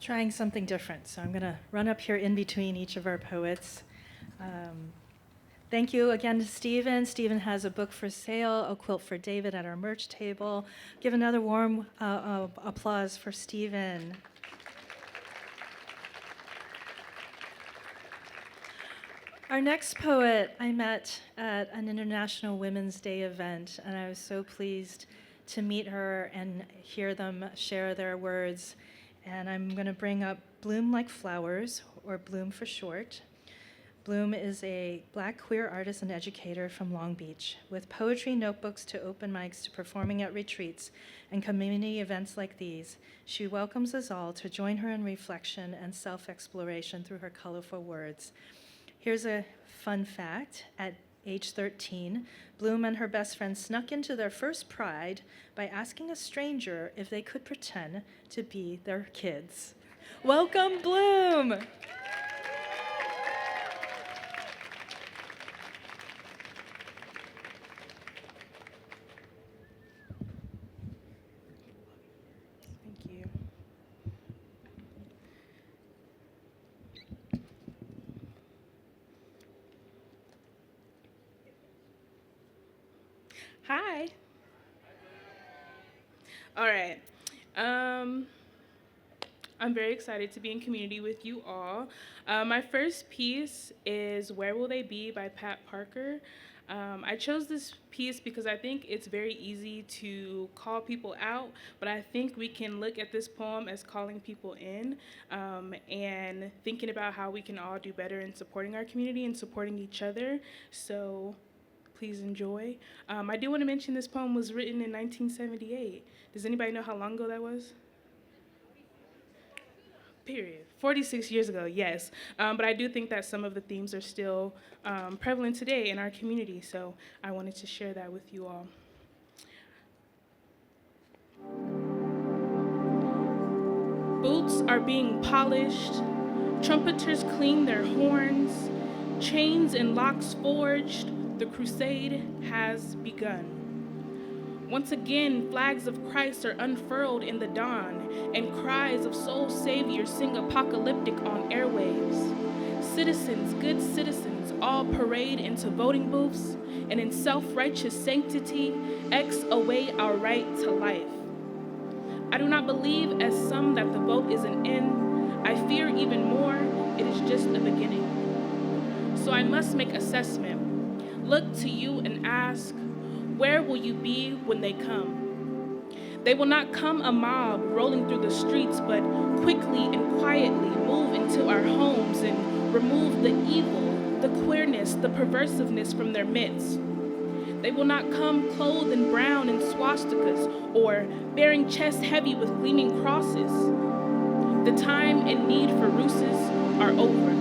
Trying something different, so I'm going to run up here in between each of our poets. Thank you again to Stephen. Stephen has a book for sale, A Quilt for David, at our merch table. Give another warm applause for Stephen. Our next poet I met at an International Women's Day event, and I was so pleased to meet her and hear them share their words. And I'm going to bring up Bloom Like Flowers, or Bloom for short. Bloom is a Black queer artist and educator from Long Beach, with poetry notebooks to open mics to performing at retreats and community events like these. She welcomes us all to join her in reflection and self-exploration through her colorful words. Here's a fun fact. At age 13, Bloom and her best friend snuck into their first Pride by asking a stranger if they could pretend to be their kids. Welcome, Bloom! Thank you. Hi. All right. I'm very excited to be in community with you all. My first piece is Where Will They Be by Pat Parker. I chose this piece because I think it's very easy to call people out, but I think we can look at this poem as calling people in and thinking about how we can all do better in supporting our community and supporting each other. So please enjoy. I do want to mention this poem was written in 1978. Does anybody know how long ago that was? Period. 46 years ago, yes. But I do think that some of the themes are still prevalent today in our community, so I wanted to share that with you all. Boots are being polished, trumpeters clean their horns, chains and locks forged, the crusade has begun. Once again, flags of Christ are unfurled in the dawn, and cries of soul saviors sing apocalyptic on airwaves. Citizens, good citizens, all parade into voting booths, and in self-righteous sanctity, X away our right to life. I do not believe, as some, that the vote is an end. I fear even more, it is just a beginning. So I must make assessment, look to you and ask, where will you be when they come? They will not come a mob rolling through the streets, but quickly and quietly move into our homes and remove the evil, the queerness, the perversiveness from their midst. They will not come clothed in brown and swastikas or bearing chest heavy with gleaming crosses. The time and need for ruses are over.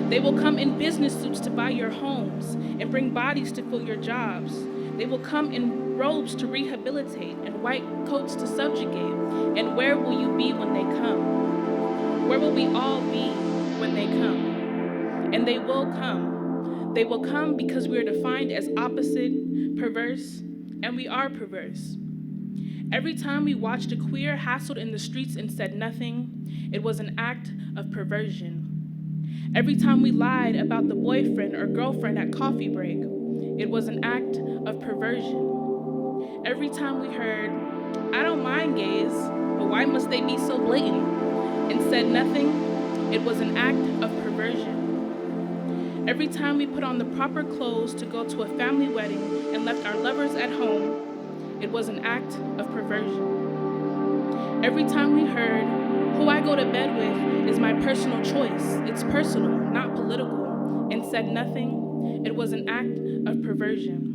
They will come in business suits to buy your homes and bring bodies to fill your jobs. They will come in robes to rehabilitate and white coats to subjugate. And where will you be when they come? Where will we all be when they come? And they will come. They will come because we are defined as opposite, perverse, and we are perverse. Every time we watched a queer hassled in the streets and said nothing, it was an act of perversion. Every time we lied about the boyfriend or girlfriend at coffee break, it was an act of perversion. Every time we heard, I don't mind gays, but why must they be so blatant, and said nothing, it was an act of perversion. Every time we put on the proper clothes to go to a family wedding and left our lovers at home, it was an act of perversion. Every time we heard, who I go to bed with is my personal choice. It's personal, not political, and said nothing. It was an act of perversion.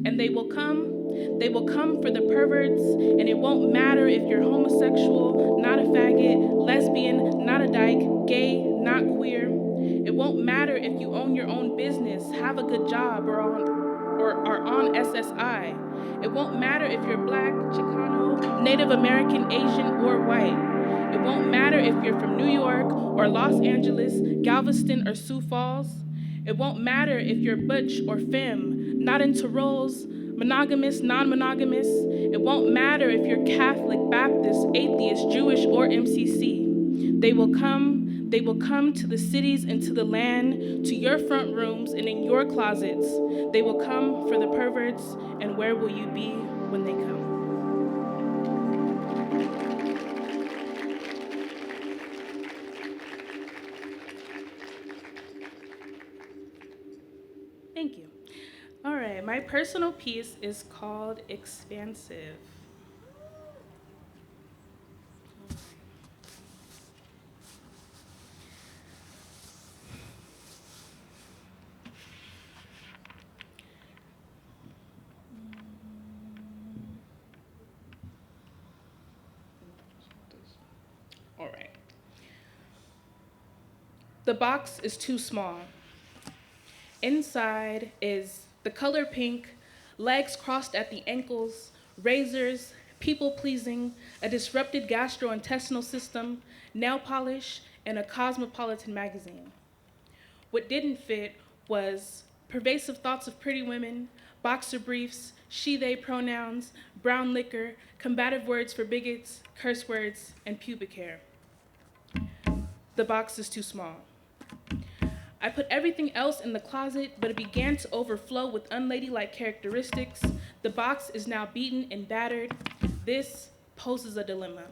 And they will come for the perverts, and it won't matter if you're homosexual, not a faggot, lesbian, not a dyke, gay, not queer. It won't matter if you own your own business, have a good job, or are on SSI. It won't matter if you're Black, Chicano, Native American, Asian, or white. It won't matter if you're from New York or Los Angeles, Galveston, or Sioux Falls. It won't matter if you're butch or femme, not into roles, monogamous, non-monogamous. It won't matter if you're Catholic, Baptist, atheist, Jewish, or MCC. They will come to the cities and to the land, to your front rooms and in your closets. They will come for the perverts, and where will you be when they come? My personal piece is called Expansive. All right. The box is too small. Inside is the color pink, legs crossed at the ankles, razors, people-pleasing, a disrupted gastrointestinal system, nail polish, and a cosmopolitan magazine. What didn't fit was pervasive thoughts of pretty women, boxer briefs, she-they pronouns, brown liquor, combative words for bigots, curse words, and pubic hair. The box is too small. I put everything else in the closet, but it began to overflow with unladylike characteristics. The box is now beaten and battered. This poses a dilemma.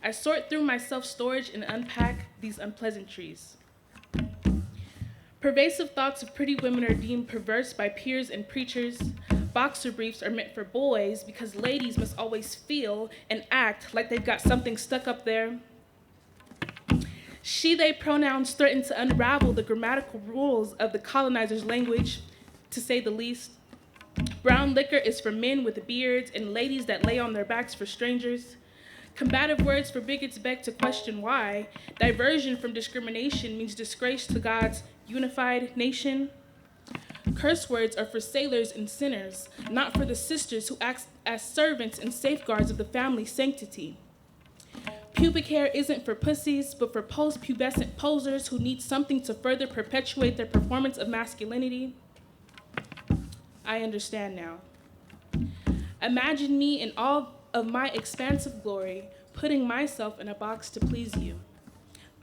I sort through my self-storage and unpack these unpleasantries. Pervasive thoughts of pretty women are deemed perverse by peers and preachers. Boxer briefs are meant for boys because ladies must always feel and act like they've got something stuck up there. She-they pronouns threaten to unravel the grammatical rules of the colonizer's language, to say the least. Brown liquor is for men with beards and ladies that lay on their backs for strangers. Combative words for bigots beg to question why. Diversion from discrimination means disgrace to God's unified nation. Curse words are for sailors and sinners, not for the sisters who act as servants and safeguards of the family's sanctity. Pubic hair isn't for pussies, but for post-pubescent posers who need something to further perpetuate their performance of masculinity. I understand now. Imagine me in all of my expansive glory, putting myself in a box to please you.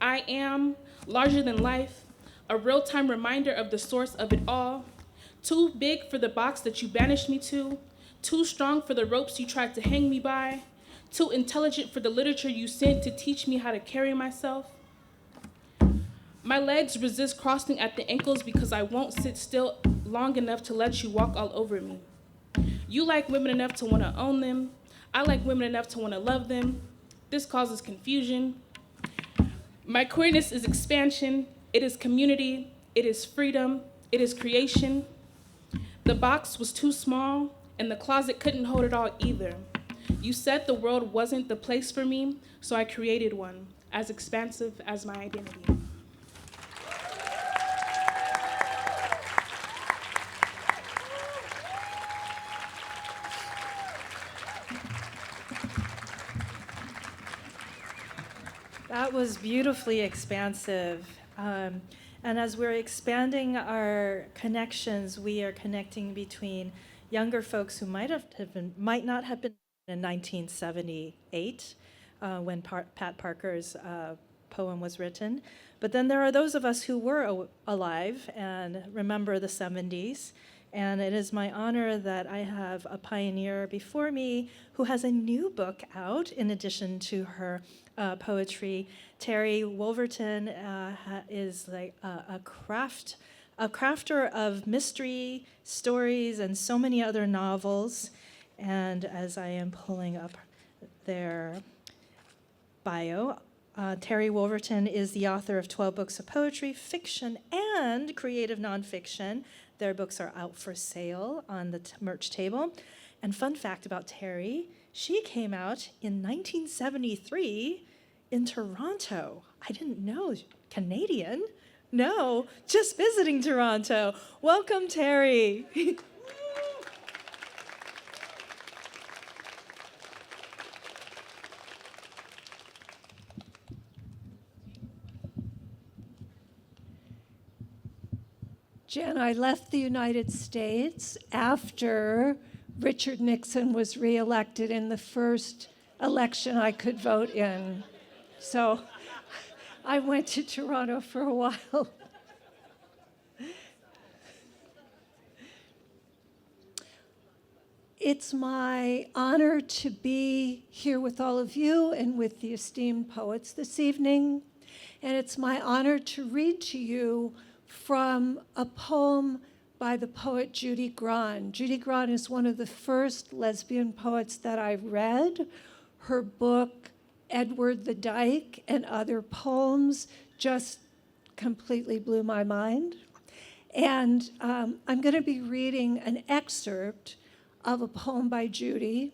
I am larger than life, a real-time reminder of the source of it all, too big for the box that you banished me to, too strong for the ropes you tried to hang me by, too intelligent for the literature you sent to teach me how to carry myself. My legs resist crossing at the ankles because I won't sit still long enough to let you walk all over me. You like women enough to want to own them. I like women enough to want to love them. This causes confusion. My queerness is expansion. It is community. It is freedom. It is creation. The box was too small, and the closet couldn't hold it all either. You said the world wasn't the place for me, so I created one, as expansive as my identity. That was beautifully expansive. And as we're expanding our connections, we are connecting between younger folks who might not have been in 1978 when Pat Parker's poem was written. But then there are those of us who were alive and remember the 70s. And it is my honor that I have a pioneer before me who has a new book out in addition to her poetry. Terry Wolverton is like a crafter of mystery stories and so many other novels. And as I am pulling up their bio, Terry Wolverton is the author of 12 books of poetry, fiction, and creative nonfiction. Their books are out for sale on the merch table. And fun fact about Terry, she came out in 1973 in Toronto. I didn't know, Canadian? No, just visiting Toronto. Welcome, Terry. Jen, I left the United States after Richard Nixon was reelected in the first election I could vote in. So I went to Toronto for a while. It's my honor to be here with all of you and with the esteemed poets this evening. And it's my honor to read to you from a poem by the poet Judy Grahn. Judy Grahn is one of the first lesbian poets that I read. Her book, Edward the Dyke and Other Poems, just completely blew my mind. And I'm going to be reading an excerpt of a poem by Judy.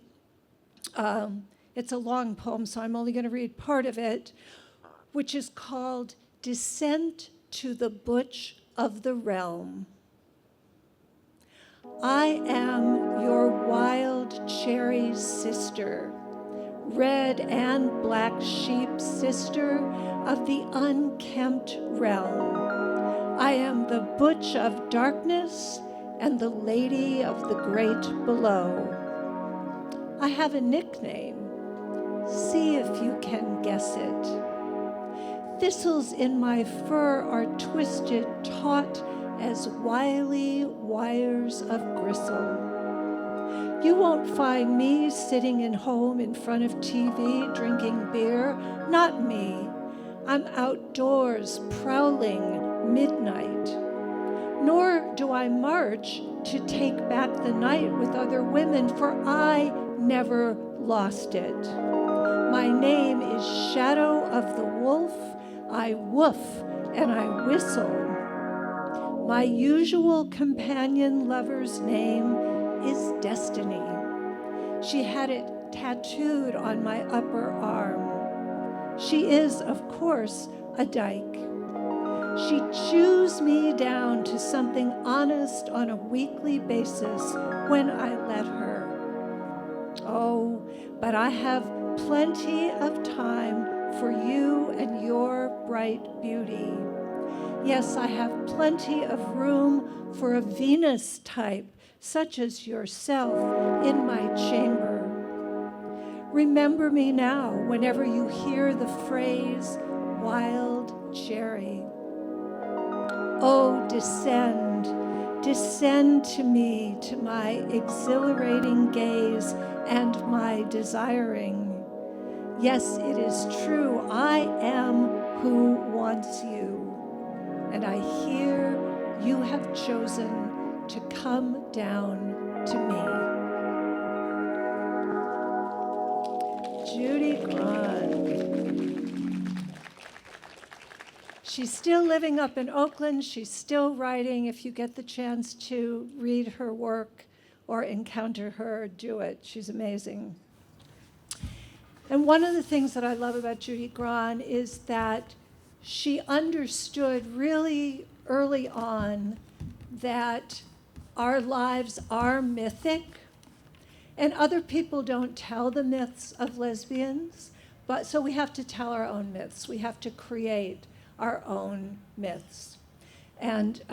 It's a long poem, so I'm only going to read part of it, which is called Descent to the Butch of the Realm. I am your wild cherry sister, red and black sheep sister of the unkempt realm. I am the butch of darkness and the lady of the great below. I have a nickname. See if you can guess it. Thistles in my fur are twisted taut as wily wires of gristle. You won't find me sitting at home in front of TV drinking beer. Not me. I'm outdoors prowling midnight. Nor do I march to take back the night with other women, for I never lost it. My name is Shadow of the Wolf. I woof and I whistle. My usual companion lover's name is Destiny. She had it tattooed on my upper arm. She is, of course, a dyke. She chews me down to something honest on a weekly basis when I let her. Oh, but I have plenty of time for you and your bright beauty. Yes, I have plenty of room for a Venus type, such as yourself, in my chamber. Remember me now whenever you hear the phrase, wild cherry. Oh, descend to me, to my exhilarating gaze and my desiring. Yes, it is true, I am who wants you. And I hear you have chosen to come down to me. Judy Grahn. She's still living up in Oakland. She's still writing. If you get the chance to read her work or encounter her, do it. She's amazing. And one of the things that I love about Judy Grahn is that she understood really early on that our lives are mythic, and other people don't tell the myths of lesbians, but so we have to tell our own myths. We have to create our own myths. And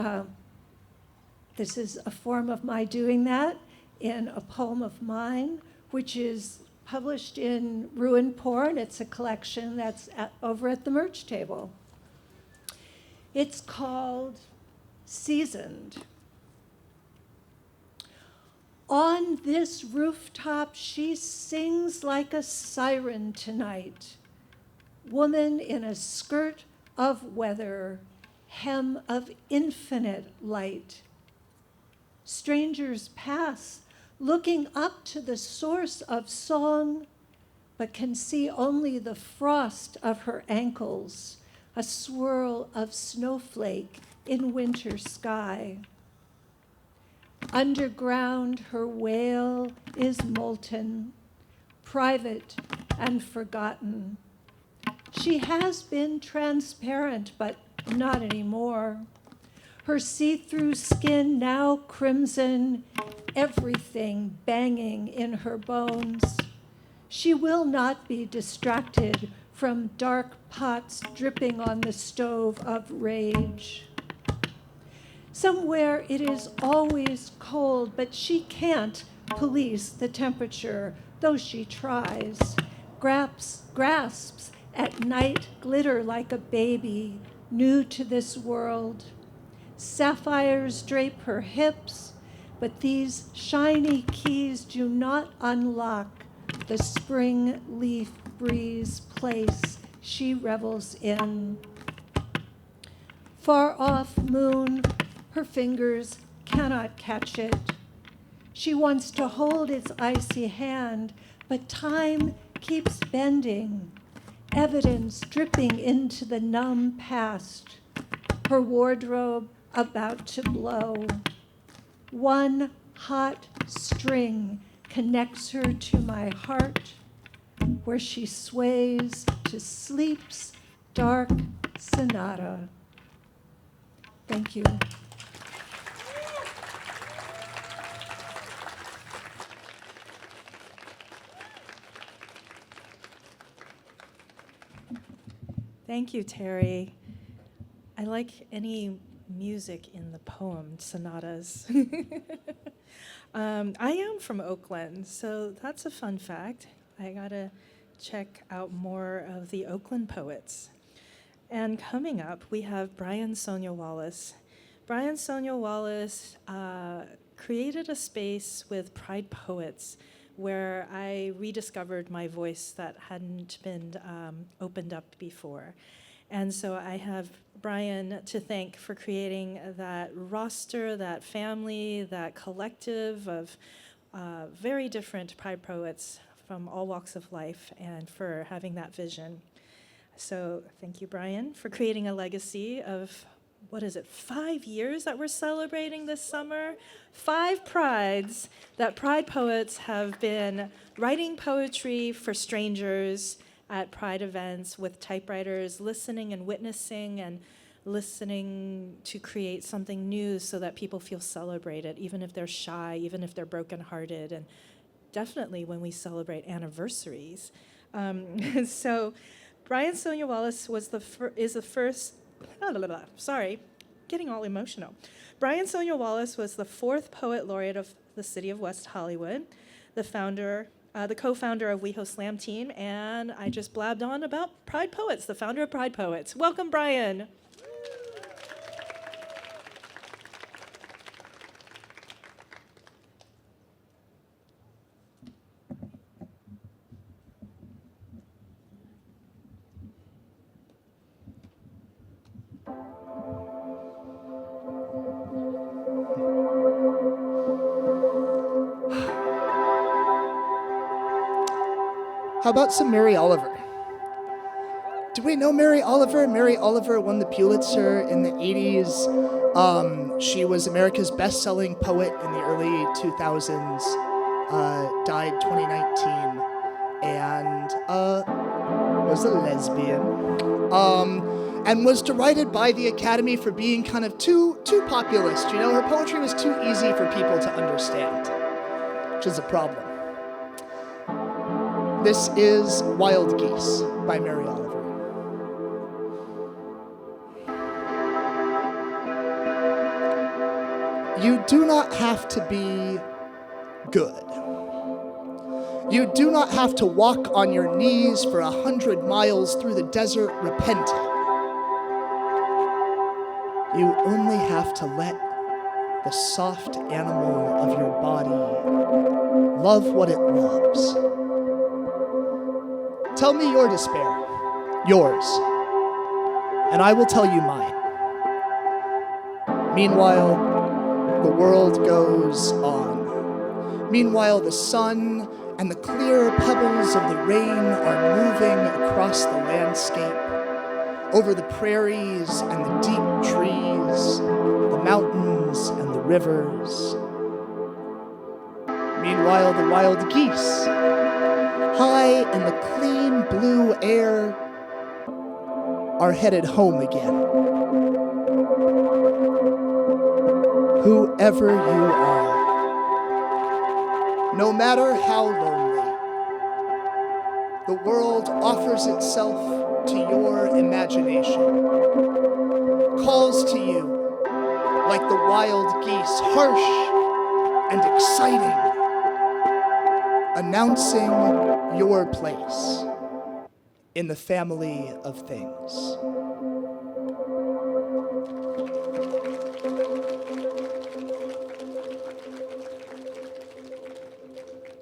this is a form of my doing that in a poem of mine, which is published in Ruin Porn. It's a collection that's over at the merch table. It's called Seasoned. On this rooftop, she sings like a siren tonight. Woman in a skirt of weather, hem of infinite light. Strangers pass, looking up to the source of song, but can see only the frost of her ankles, a swirl of snowflake in winter sky. Underground, her wail is molten, private and forgotten. She has been transparent, but not anymore. Her see-through skin now crimson, everything banging in her bones. She will not be distracted from dark pots dripping on the stove of rage. Somewhere it is always cold, but she can't police the temperature, though she tries. Grasps at night glitter like a baby, new to this world. Sapphires drape her hips, but these shiny keys do not unlock the spring leaf breeze place she revels in. Far off moon, her fingers cannot catch it. She wants to hold its icy hand, but time keeps bending, evidence dripping into the numb past, her wardrobe about to blow. One hot string connects her to my heart, where she sways to sleep's dark sonata. Thank you. Thank you, Terry. I like any music in the poem sonatas. I am from Oakland, so that's a fun fact. I gotta check out more of the Oakland poets. And coming up, we have Brian Sonia-Wallace. Brian Sonia-Wallace created a space with Pride Poets where I rediscovered my voice that hadn't been opened up before. And so I have Brian to thank for creating that roster, that family, that collective of very different Pride poets from all walks of life, and for having that vision. So thank you, Brian, for creating a legacy of, 5 years that we're celebrating this summer? 5 prides that Pride poets have been writing poetry for strangers at Pride events with typewriters, listening and witnessing and listening to create something new so that people feel celebrated, even if they're shy, even if they're brokenhearted, and definitely when we celebrate anniversaries. So Brian Sonia-Wallace is the first, getting all emotional. Brian Sonia-Wallace was the 4th Poet Laureate of the City of West Hollywood, the co-founder of WeHo Slam Team, and I just blabbed on about Pride Poets, the founder of Pride Poets. Welcome, Brian. How about some Mary Oliver? Do we know Mary Oliver? Mary Oliver won the Pulitzer in the 80s. She was America's best-selling poet in the early 2000s, died 2019, and was a lesbian. And was derided by the Academy for being kind of too populist. You know, her poetry was too easy for people to understand, which is a problem. This is Wild Geese by Mary Oliver. You do not have to be good. You do not have to walk on your knees for 100 miles through the desert repenting. You only have to let the soft animal of your body love what it loves. Tell me your despair, yours, and I will tell you mine. Meanwhile, the world goes on. Meanwhile, the sun and the clear pebbles of the rain are moving across the landscape, over the prairies and the deep trees, the mountains and the rivers. Meanwhile, the wild geese, high in the clean blue air, are headed home again. Whoever you are, no matter how lonely, the world offers itself to your imagination, calls to you like the wild geese, harsh and exciting, announcing your place in the family of things.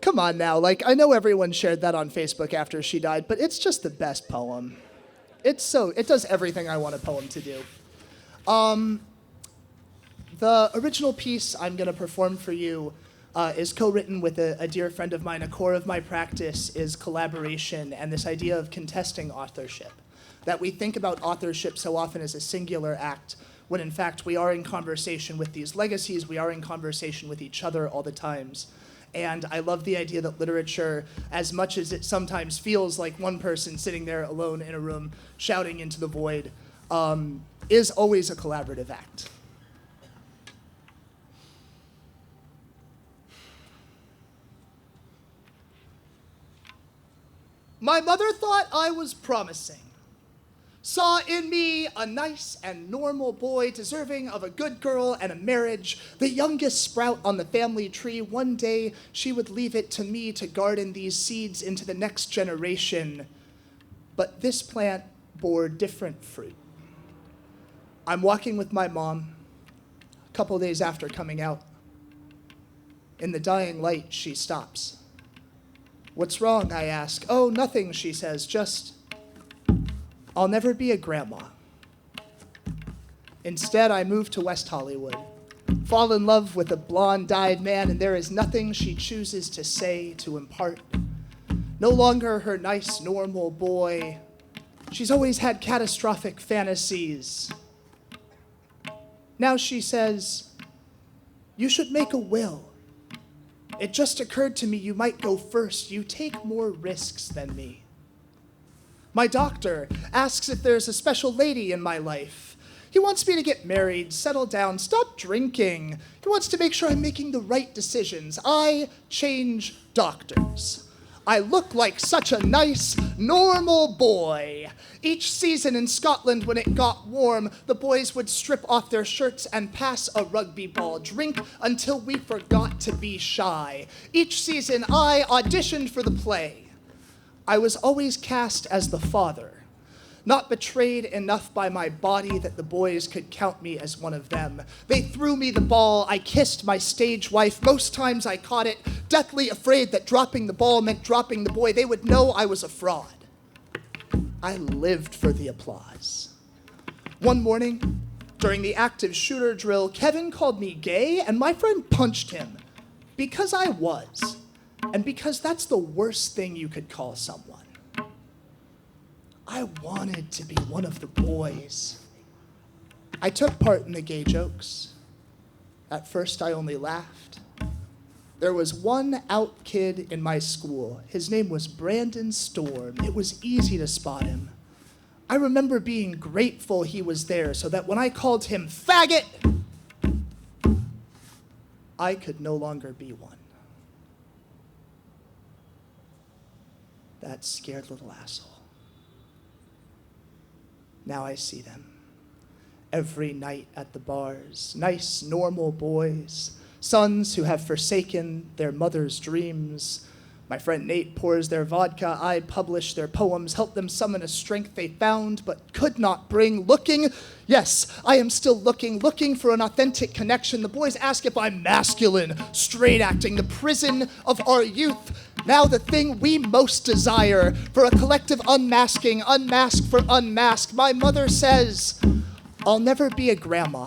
Come on now, like, I know everyone shared that on Facebook after she died, but it's just the best poem. It does everything I want a poem to do. The original piece I'm going to perform for you is co-written with a dear friend of mine. A core of my practice is collaboration and this idea of contesting authorship. That we think about authorship so often as a singular act, when in fact we are in conversation with these legacies, we are in conversation with each other all the times. And I love the idea that literature, as much as it sometimes feels like one person sitting there alone in a room shouting into the void, is always a collaborative act. My mother thought I was promising. Saw in me a nice and normal boy deserving of a good girl and a marriage, the youngest sprout on the family tree. One day she would leave it to me to garden these seeds into the next generation. But this plant bore different fruit. I'm walking with my mom a couple days after coming out. In the dying light, she stops. "What's wrong?" I ask. "Oh, nothing," she says, "just I'll never be a grandma." Instead, I move to West Hollywood, fall in love with a blonde-eyed man, and there is nothing she chooses to say, to impart. No longer her nice, normal boy. She's always had catastrophic fantasies. Now she says, "You should make a will. It just occurred to me you might go first. You take more risks than me." My doctor asks if there's a special lady in my life. He wants me to get married, settle down, stop drinking. He wants to make sure I'm making the right decisions. I change doctors. I look like such a nice, normal boy. Each season in Scotland when it got warm, the boys would strip off their shirts and pass a rugby ball, drink until we forgot to be shy. Each season I auditioned for the play. I was always cast as the father, not betrayed enough by my body that the boys could count me as one of them. They threw me the ball, I kissed my stage wife. Most times I caught it, deathly afraid that dropping the ball meant dropping the boy. They would know I was a fraud. I lived for the applause. One morning, during the active shooter drill, Kevin called me gay, and my friend punched him. Because I was. And because that's the worst thing you could call someone. I wanted to be one of the boys. I took part in the gay jokes. At first, I only laughed. There was one out kid in my school. His name was Brandon Storm. It was easy to spot him. I remember being grateful he was there so that when I called him faggot, I could no longer be one. That scared little asshole. Now I see them. Every night at the bars, nice, normal boys, sons who have forsaken their mother's dreams. My friend Nate pours their vodka, I publish their poems, help them summon a strength they found but could not bring. Looking, yes, I am still looking for an authentic connection. The boys ask if I'm masculine, straight acting, the prison of our youth. Now the thing we most desire, for a collective unmasking, unmask for unmask. My mother says, I'll never be a grandma.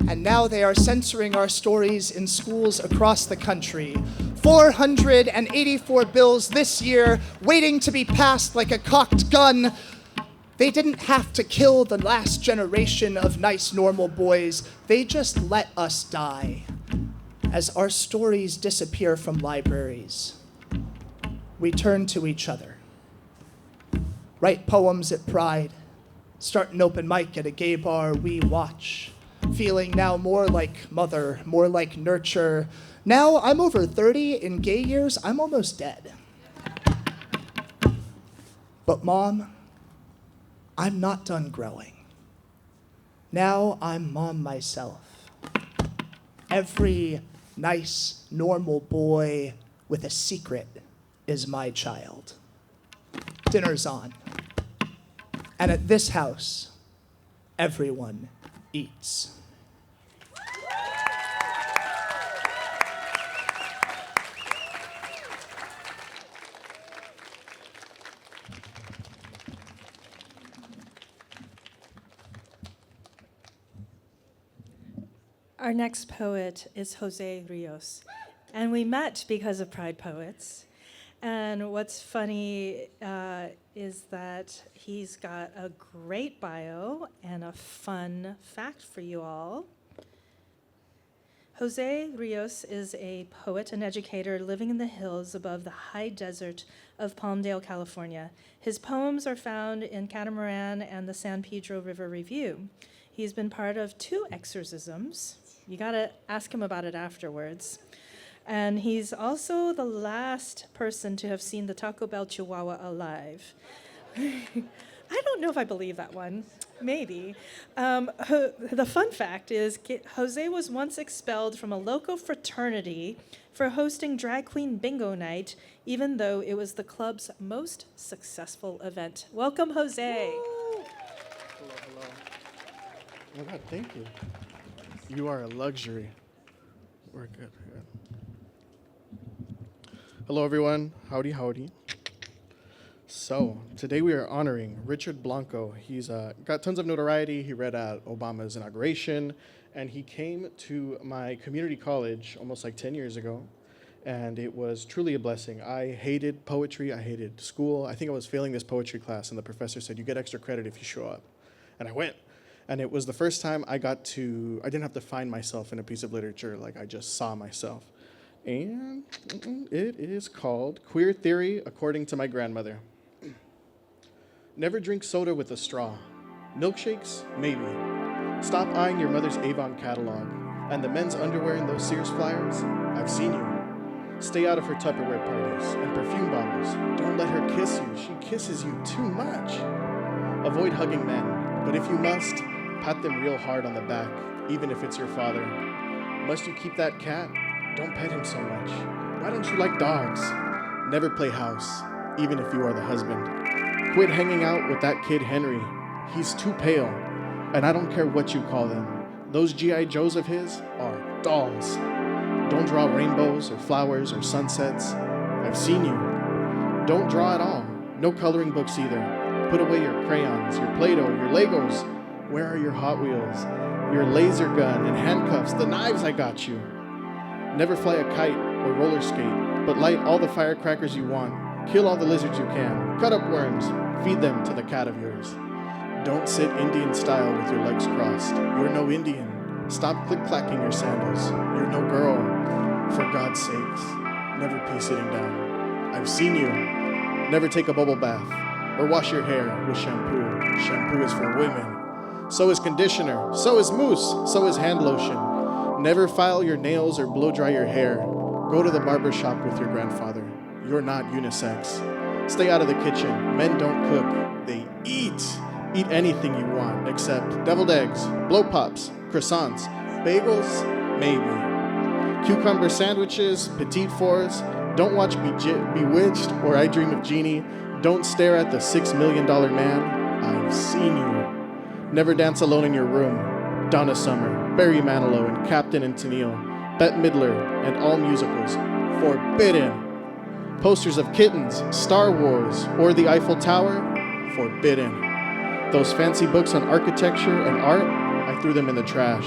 And now they are censoring our stories in schools across the country. 484 bills this year, waiting to be passed like a cocked gun. They didn't have to kill the last generation of nice, normal boys. They just let us die. As our stories disappear from libraries, we turn to each other. Write poems at Pride. Start an open mic at a gay bar we watch. Feeling now more like mother, more like nurture. Now I'm over 30. In gay years, I'm almost dead. But Mom, I'm not done growing. Now I'm Mom myself. Every nice, normal boy with a secret is my child. Dinner's on. And at this house, everyone eats. Our next poet is José Rios, and we met because of Pride Poets. And what's funny is that he's got a great bio and a fun fact for you all. José Rios is a poet and educator living in the hills above the high desert of Palmdale, California. His poems are found in Catamaran and the San Pedro River Review. He's been part of 2 exorcisms. You gotta ask him about it afterwards. And he's also the last person to have seen the Taco Bell Chihuahua alive. I don't know if I believe that one. Maybe. The fun fact is Jose was once expelled from a local fraternity for hosting drag queen bingo night, even though it was the club's most successful event. Welcome, Jose. Hello, hello. Oh God, thank you. You are a luxury. We're good. Hello, everyone. Howdy, howdy. So, today we are honoring Richard Blanco. He's got tons of notoriety. He read at Obama's inauguration, and he came to my community college almost like 10 years ago, and it was truly a blessing. I hated poetry. I hated school. I think I was failing this poetry class, and the professor said, you get extra credit if you show up. And I went. And it was the first time I didn't have to find myself in a piece of literature, like I just saw myself. And it is called Queer Theory According to My Grandmother. Never drink soda with a straw. Milkshakes? Maybe. Stop eyeing your mother's Avon catalog. And the men's underwear in those Sears flyers? I've seen you. Stay out of her Tupperware parties and perfume bottles. Don't let her kiss you. She kisses you too much. Avoid hugging men, but if you must, pat them real hard on the back, even if it's your father. Must you keep that cat? Don't pet him so much. Why don't you like dogs? Never play house, even if you are the husband. Quit hanging out with that kid Henry. He's too pale, and I don't care what you call them. Those G.I. Joes of his are dolls. Don't draw rainbows or flowers or sunsets. I've seen you. Don't draw at all. No coloring books either. Put away your crayons, your Play-Doh, your Legos. Where are your Hot Wheels? Your laser gun and handcuffs, the knives I got you. Never fly a kite or roller skate, but light all the firecrackers you want. Kill all the lizards you can. Cut up worms. Feed them to the cat of yours. Don't sit Indian style with your legs crossed. You're no Indian. Stop click-clacking your sandals. You're no girl. For God's sakes, never pee sitting down. I've seen you. Never take a bubble bath or wash your hair with shampoo. Shampoo is for women. So is conditioner. So is mousse. So is hand lotion. Never file your nails or blow dry your hair. Go to the barber shop with your grandfather. You're not unisex. Stay out of the kitchen. Men don't cook. They eat. Eat anything you want except deviled eggs, blow pops, croissants, bagels, maybe. Cucumber sandwiches, petite fours. Don't watch Bewitched or I Dream of Jeannie. Don't stare at the $6 million man. I've seen you. Never dance alone in your room. Donna Summer, Barry Manilow, and Captain and Tennille, Bette Midler, and all musicals. Forbidden. Posters of kittens, Star Wars, or the Eiffel Tower. Forbidden. Those fancy books on architecture and art, I threw them in the trash.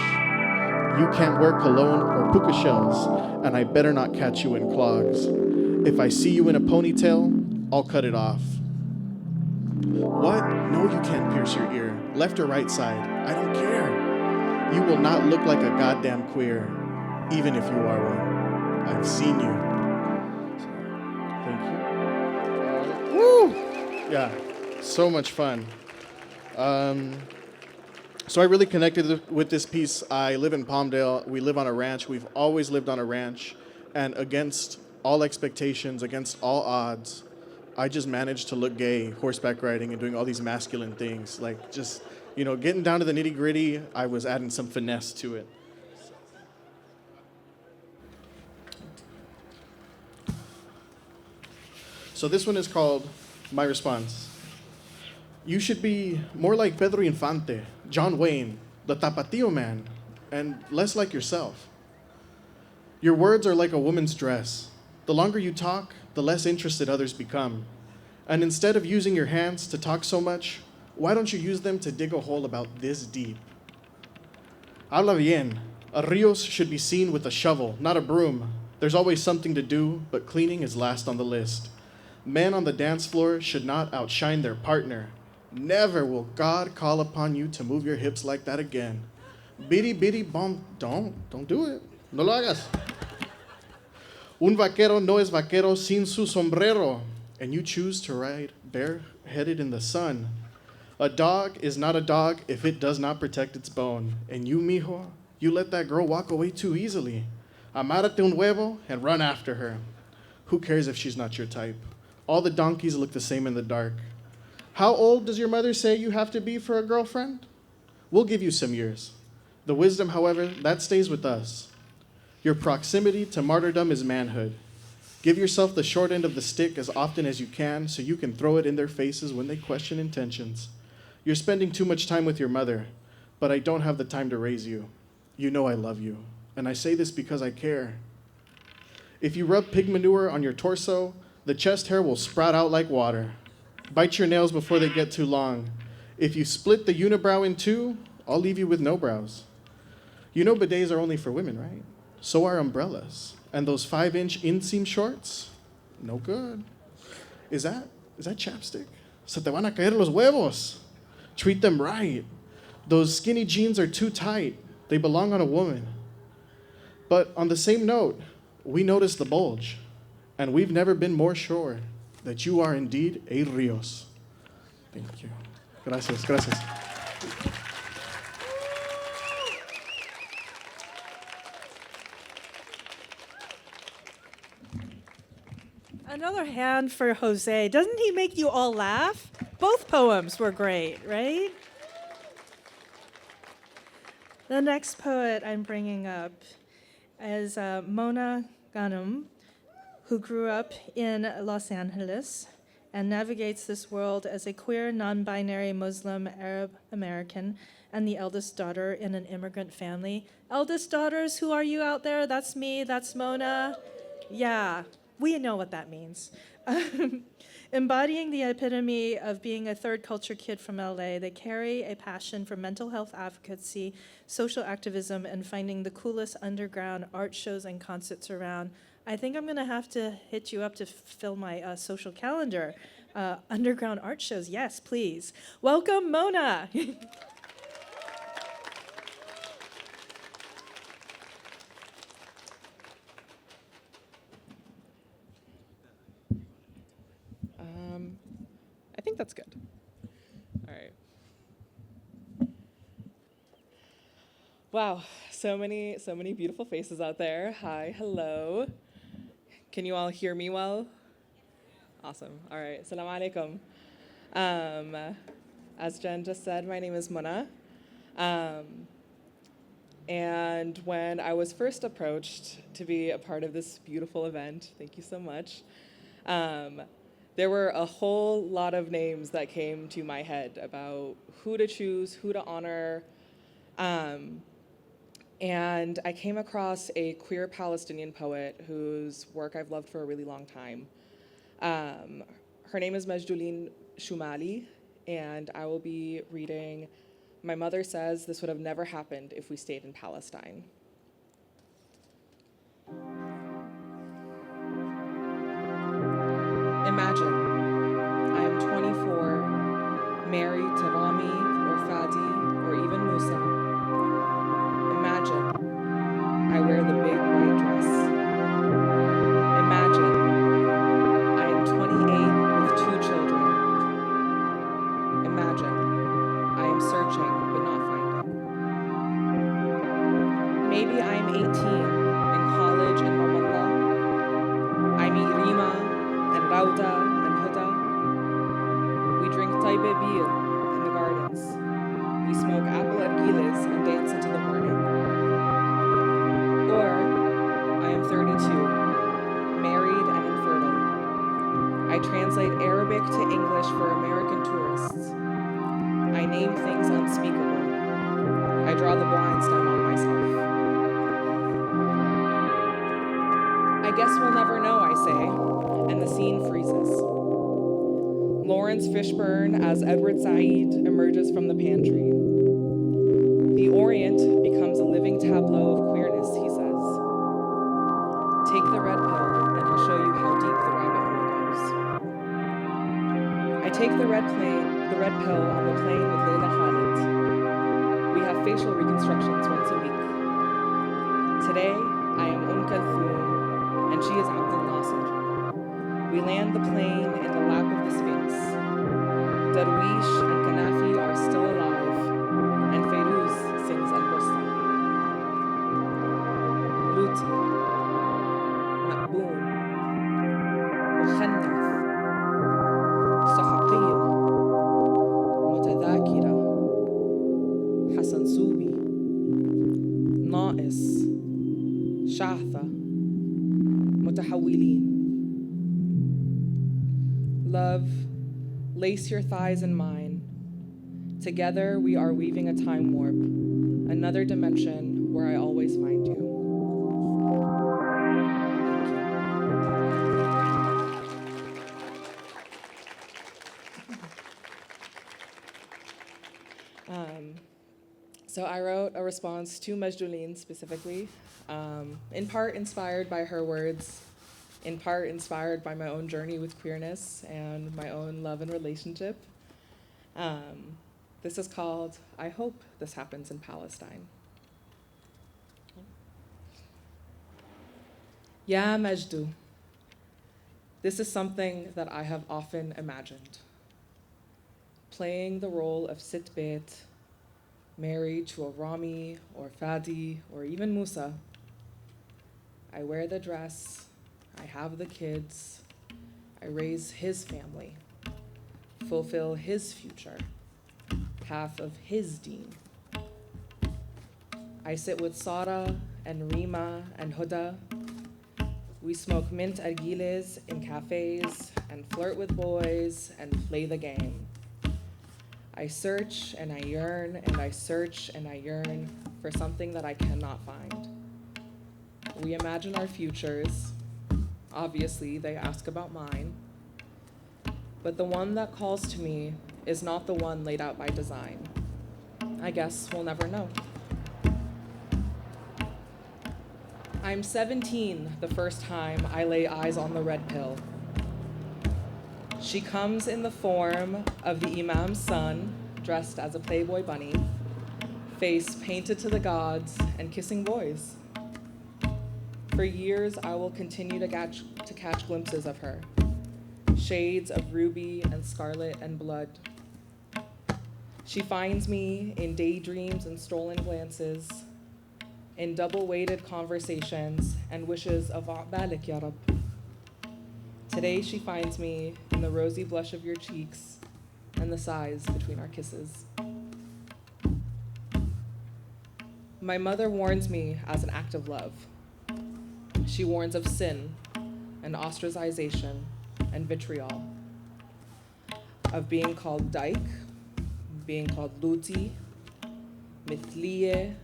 You can't wear cologne or puka shells, and I better not catch you in clogs. If I see you in a ponytail, I'll cut it off. What? No, you can't pierce your ear. Left or right side, I don't care. You will not look like a goddamn queer, even if you are one. I've seen you. Thank you. Woo! Yeah, so much fun. So I really connected with this piece. I live in Palmdale. We live on a ranch. We've always lived on a ranch. And against all expectations, against all odds, I just managed to look gay, horseback riding, and doing all these masculine things. Like just, getting down to the nitty gritty, I was adding some finesse to it. So this one is called My Response. You should be more like Pedro Infante, John Wayne, the Tapatio man, and less like yourself. Your words are like a woman's dress. The longer you talk, the less interested others become. And instead of using your hands to talk so much, why don't you use them to dig a hole about this deep? Habla bien, A Rios should be seen with a shovel, not a broom. There's always something to do, but cleaning is last on the list. Men on the dance floor should not outshine their partner. Never will God call upon you to move your hips like that again. Bitty bitty bum, don't do it. No lo hagas. Un vaquero no es vaquero sin su sombrero. And you choose to ride bareheaded in the sun. A dog is not a dog if it does not protect its bone. And you, mijo, you let that girl walk away too easily. Amárate un huevo and run after her. Who cares if she's not your type? All the donkeys look the same in the dark. How old does your mother say you have to be for a girlfriend? We'll give you some years. The wisdom, however, that stays with us. Your proximity to martyrdom is manhood. Give yourself the short end of the stick as often as you can so you can throw it in their faces when they question intentions. You're spending too much time with your mother, but I don't have the time to raise you. You know I love you, and I say this because I care. If you rub pig manure on your torso, the chest hair will sprout out like water. Bite your nails before they get too long. If you split the unibrow in two, I'll leave you with no brows. You know bidets are only for women, right? So are umbrellas. And those 5-inch inseam shorts? No good. Is that chapstick? Se te van a caer los huevos. Treat them right. Those skinny jeans are too tight. They belong on a woman. But on the same note, we notice the bulge. And we've never been more sure that you are indeed a Rios. Thank you. Gracias, gracias. Another hand for Jose. Doesn't he make you all laugh? Both poems were great, right? The next poet I'm bringing up is Mona Ghannoum, who grew up in Los Angeles and navigates this world as a queer, non-binary Muslim Arab American and the eldest daughter in an immigrant family. Eldest daughters, who are you out there? That's me, that's Mona. Yeah, we know what that means. Embodying the epitome of being a third culture kid from LA, they carry a passion for mental health advocacy, social activism, and finding the coolest underground art shows and concerts around. I think I'm gonna have to hit you up to fill my social calendar. Underground art shows, yes, please. Welcome, Mona. I think that's good. All right. Wow, so many beautiful faces out there. Hi, hello. Can you all hear me well? Awesome. All right. Assalamu alaikum. As Jen just said, my name is Mona. And when I was first approached to be a part of this beautiful event, thank you so much, there were a whole lot of names that came to my head about who to choose, who to honor. And I came across a queer Palestinian poet whose work I've loved for a really long time. Her name is Majdoulin Shumali, and I will be reading My Mother Says This Would Have Never Happened If We Stayed in Palestine. Imagine, I am 24, married to Ramy or Fadi or even Musa. Imagine, I wear the big white dress. Imagine, I am 28 with 2 children. Imagine, I am searching but not finding. Maybe I am 18 in college in Ramallah. I meet Rima and Rauda and Huda. We drink Taibe beer in the gardens. We smoke apple argiles and dance into the morning. Or I am 32, married and infertile. I translate Arabic to English for American tourists. I name things unspeakable. I draw the blinds down on myself. I guess we'll never know, I say, and the scene freezes. Lauren's Fishburne as Edward Said emerges from the pantry. The Orient becomes becomes a living tableau of queerness, he says. Take the red pill, and I'll show you how deep the rabbit hole goes. I take the red pill on the plane with Leila Khalid. We have facial reconstructions once a week. Today, I am Kulthum, and she is Abdul Nasser. We land the plane in the lap of the Sphinx. Darwish and Kanafi are still alive, and Feiruz sings Al-Bosta. Luti, Maqboon, Mukhannath, Sahaqiyya, Mutadhakira, Hassan Subi, Na'is, Shatha, Mutahawilin. Love, lace your thighs in mine. Together we are weaving a time warp, another dimension where I always find you. So I wrote a response to Majdoulin specifically, in part inspired by her words, in part inspired by my own journey with queerness and my own love and relationship. This is called I Hope This Happens in Palestine. Ya Majdu. This is something that I have often imagined. Playing the role of Sitbet, married to a Ramy or Fadi or even Musa. I wear the dress, I have the kids, I raise his family, fulfill his future, path of his deen. I sit with Sara and Rima and Huda. We smoke mint argiles in cafes and flirt with boys and play the game. I search and I yearn and I search and I yearn for something that I cannot find. We imagine our futures. Obviously, they ask about mine. But the one that calls to me is not the one laid out by design. I guess we'll never know. I'm 17 the first time I lay eyes on the red pill. She comes in the form of the Imam's son, dressed as a Playboy bunny, face painted to the gods and kissing boys. For years, I will continue to catch glimpses of her, shades of ruby and scarlet and blood. She finds me in daydreams and stolen glances, in double-weighted conversations and wishes of A'balik ya Rab. Today she finds me in the rosy blush of your cheeks and the sighs between our kisses. My mother warns me as an act of love. She warns of sin and ostracization and vitriol, of being called dyke, being called luti, mithliye,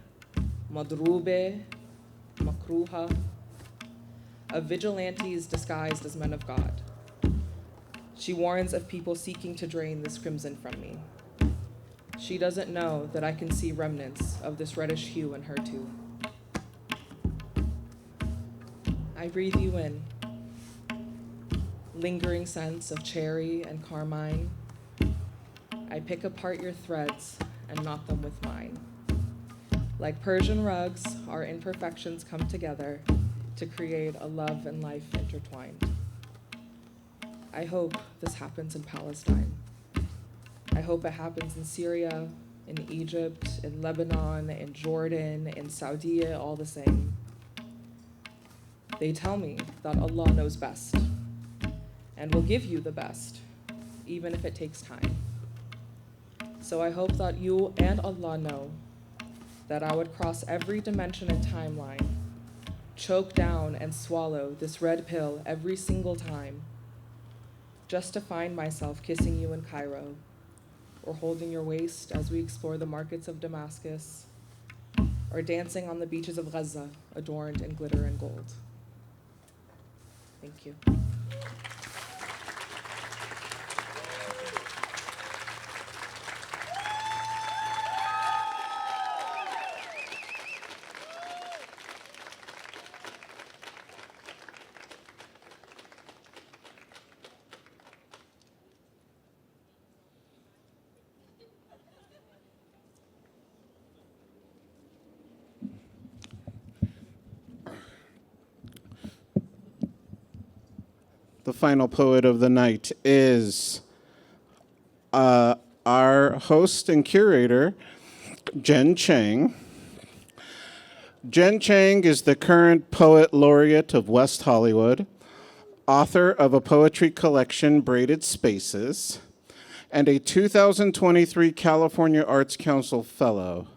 madrube, makruha, of vigilantes disguised as men of God. She warns of people seeking to drain this crimson from me. She doesn't know that I can see remnants of this reddish hue in her too. I breathe you in, lingering scents of cherry and carmine. I pick apart your threads and knot them with mine. Like Persian rugs, our imperfections come together to create a love and life intertwined. I hope this happens in Palestine. I hope it happens in Syria, in Egypt, in Lebanon, in Jordan, in Saudi, all the same. They tell me that Allah knows best and will give you the best, even if it takes time. So I hope that you and Allah know that I would cross every dimension and timeline, choke down and swallow this red pill every single time, just to find myself kissing you in Cairo, or holding your waist as we explore the markets of Damascus, or dancing on the beaches of Gaza, adorned in glitter and gold. Thank you. final poet of the night is our host and curator, Cheng. Cheng is the current poet laureate of West Hollywood, author of a poetry collection, Braided Spaces, and a 2023 California Arts Council Fellow.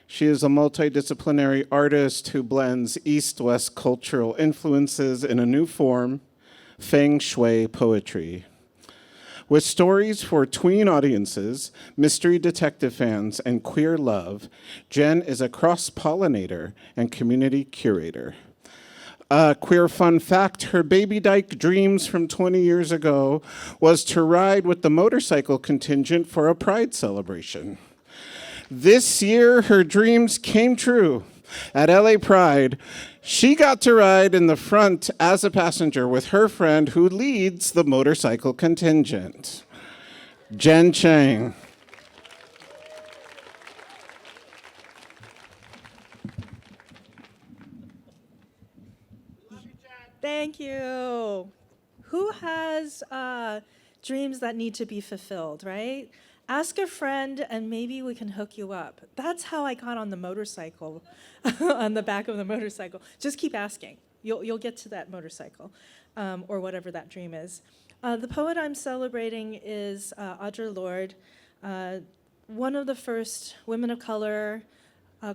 She is a multidisciplinary artist who blends East-West cultural influences in a new form, feng shui poetry. With stories for tween audiences, mystery detective fans, and queer love, Jen is a cross-pollinator and community curator. A queer fun fact, her baby dyke dreams from 20 years ago was to ride with the motorcycle contingent for a pride celebration. This year, her dreams came true. At LA Pride, she got to ride in the front as a passenger with her friend who leads the motorcycle contingent, Cheng. Thank you. Who has dreams that need to be fulfilled, right? Ask a friend and maybe we can hook you up. That's how I got on the motorcycle, on the back of the motorcycle. Just keep asking. You'll get to that motorcycle or whatever that dream is. The poet I'm celebrating is Audre Lorde, one of the first women of color,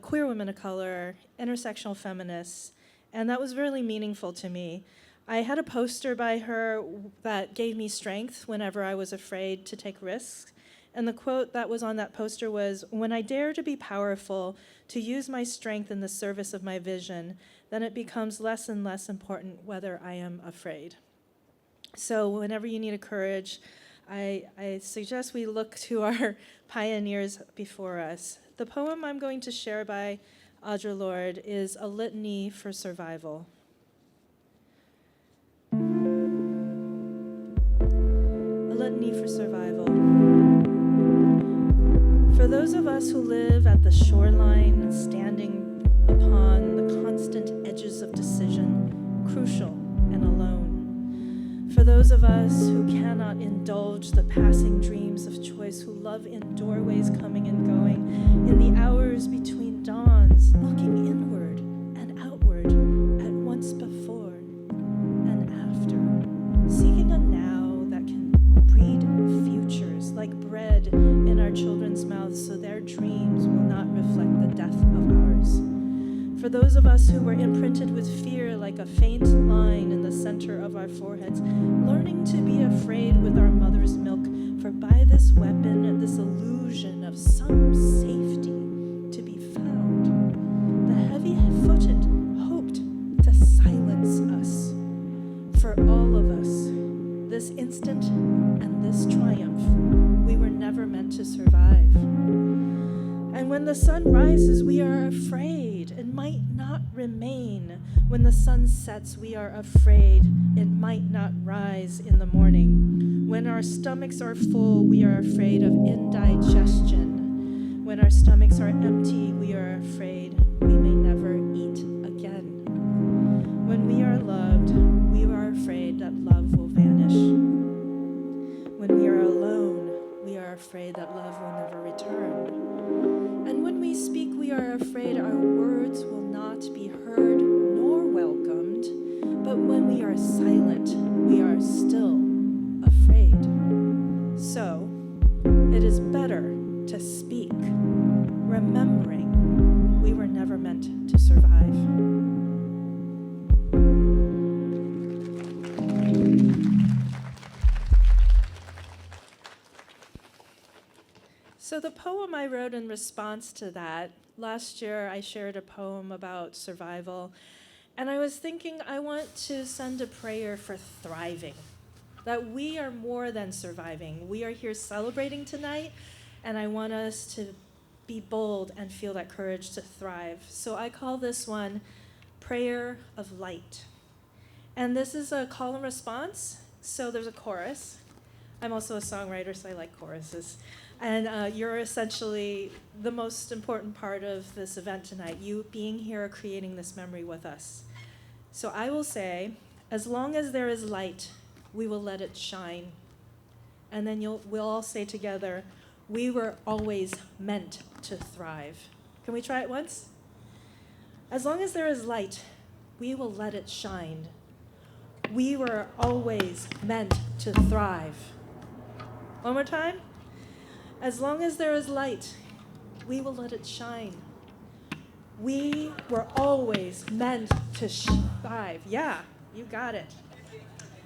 queer women of color, intersectional feminists, and that was really meaningful to me. I had a poster by her that gave me strength whenever I was afraid to take risks. And the quote that was on that poster was, "When I dare to be powerful, to use my strength in the service of my vision, then it becomes less and less important whether I am afraid." So whenever you need a courage, I suggest we look to our pioneers before us. The poem I'm going to share by Audre Lorde is A Litany for Survival. A litany for survival. For those of us who live at the shoreline, standing upon the constant edges of decision, crucial and alone. For those of us who cannot indulge the passing dreams of choice, who love in doorways coming and going, in the hours between dawns, looking inward and outward at once before and after, seeking a now that can breed futures like bread in our children's mouths so their dreams will not reflect the death of ours. For those of us who were imprinted with fear like a faint line in the center of our foreheads, learning to be afraid with our mother's milk, for by this weapon, this illusion of some safety to be found, the heavy-footed hoped to silence us. For all of us, this instant and this triumph, we were never meant to survive. And when the sun rises, we are afraid it might not remain. When the sun sets, we are afraid it might not rise in the morning. When our stomachs are full, we are afraid of indigestion. When our stomachs are empty, we are afraid we may never eat again. When we are loved, we are afraid that love will vanish. When we are alone, we are afraid that love will never return. And when we speak, we are afraid our words will not be heard nor welcomed. But when we are silent, we are still afraid. So, it is better to speak, remembering we were never meant to survive. So the poem I wrote in response to that, last year I shared a poem about survival, and I was thinking I want to send a prayer for thriving, that we are more than surviving. We are here celebrating tonight, and I want us to be bold and feel that courage to thrive. So I call this one Prayer of Light. And this is a call and response, so there's a chorus. I'm also a songwriter, so I like choruses. And you're essentially the most important part of this event tonight, you being here creating this memory with us. So I will say, as long as there is light, we will let it shine. And then we'll all say together, we were always meant to thrive. Can we try it once? As long as there is light, we will let it shine. We were always meant to thrive. One more time. As long as there is light, we will let it shine. We were always meant to thrive. Yeah, you got it.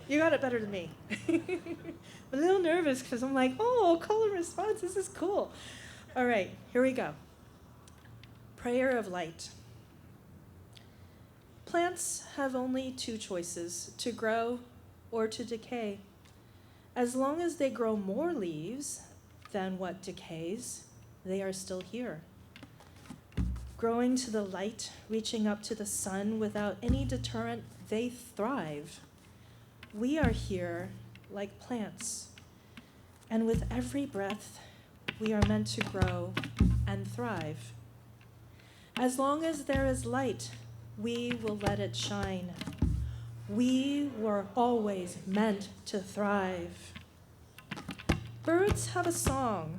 You got it better than me. I'm a little nervous because I'm like, oh, call and response, this is cool. All right, here we go. Prayer of light. Plants have only two choices, to grow or to decay. As long as they grow more leaves than what decays, they are still here. Growing to the light, reaching up to the sun without any deterrent, they thrive. We are here like plants, and with every breath, we are meant to grow and thrive. As long as there is light, we will let it shine. We were always meant to thrive. Birds have a song,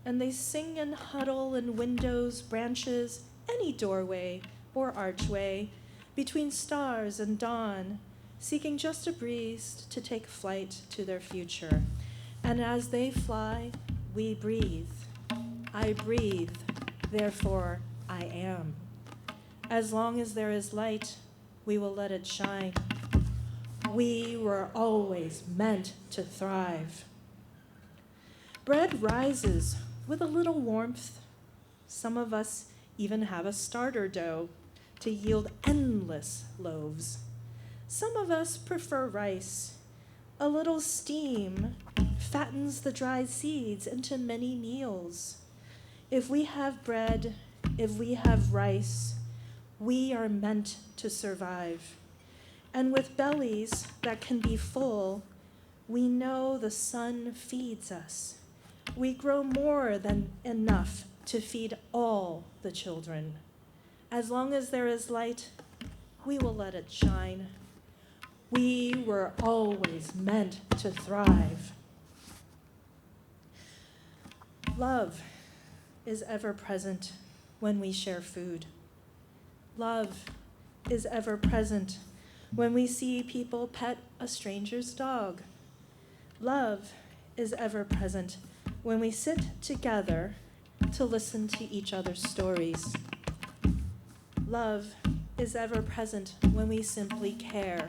and they sing and huddle in windows, branches, any doorway or archway, between stars and dawn, seeking just a breeze to take flight to their future. And as they fly, we breathe. I breathe, therefore I am. As long as there is light, we will let it shine. We were always meant to thrive. Bread rises with a little warmth. Some of us even have a starter dough to yield endless loaves. Some of us prefer rice. A little steam fattens the dried seeds into many meals. If we have bread, if we have rice, we are meant to survive. And with bellies that can be full, we know the sun feeds us. We grow more than enough to feed all the children. As long as there is light, we will let it shine. We were always meant to thrive. Love is ever present when we share food. Love is ever present when we see people pet a stranger's dog. Love is ever present when we sit together to listen to each other's stories. Love is ever present when we simply care.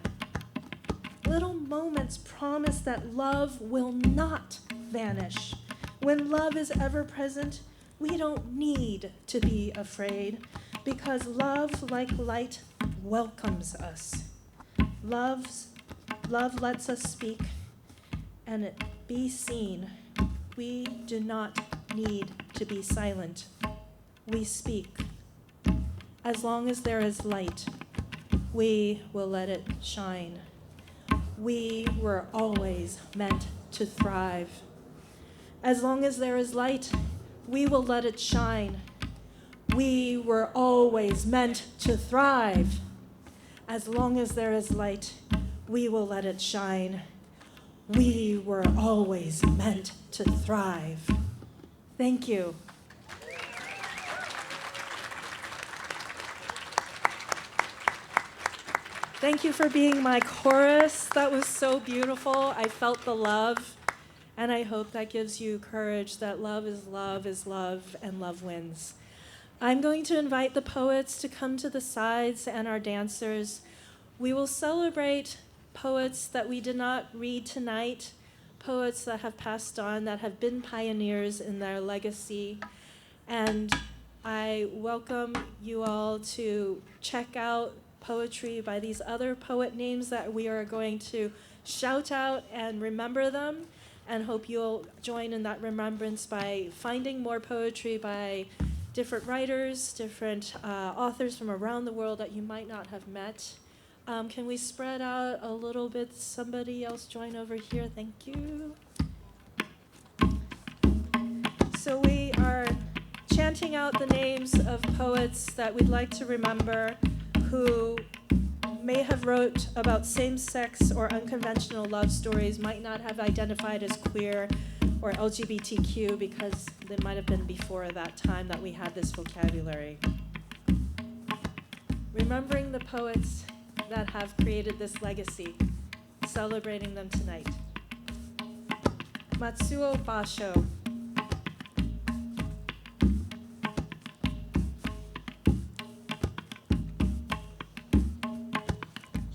Little moments promise that love will not vanish. When love is ever present, we don't need to be afraid, because love, like light, welcomes us. Love lets us speak and it be seen. We do not need to be silent. We speak. As long as there is light, we will let it shine. We were always meant to thrive. As long as there is light, we will let it shine. We were always meant to thrive. As long as there is light, we will let it shine. We were always meant to thrive. Thank you. Thank you for being my chorus. That was so beautiful. I felt the love, and I hope that gives you courage that love, and love wins. I'm going to invite the poets to come to the sides and our dancers. We will celebrate poets that we did not read tonight, poets that have passed on, that have been pioneers in their legacy. And I welcome you all to check out poetry by these other poet names that we are going to shout out and remember them, and hope you'll join in that remembrance by finding more poetry by different writers, different authors from around the world that you might not have met. Can we spread out a little bit? Somebody else join over here. Thank you. So we are chanting out the names of poets that we'd like to remember who may have wrote about same-sex or unconventional love stories might not have identified as queer or LGBTQ because they might have been before that time that we had this vocabulary. Remembering the poets that have created this legacy, celebrating them tonight. Matsuo Basho.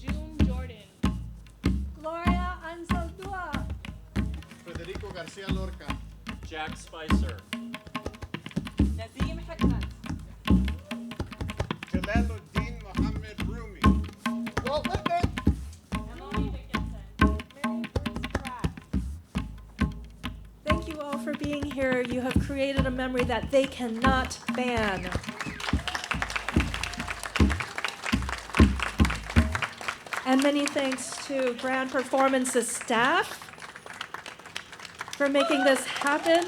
June Jordan. Gloria Anzaldúa. Federico Garcia Lorca. Jack Spicer. Nazim Hikmat. Jalaluddin Mohammed Rumi. Walt Whitman. Emily Dickinson. Mary Bruce Pratt. Thank you all for being here. You have created a memory that they cannot ban. And many thanks to Grand Performance's staff for making this happen.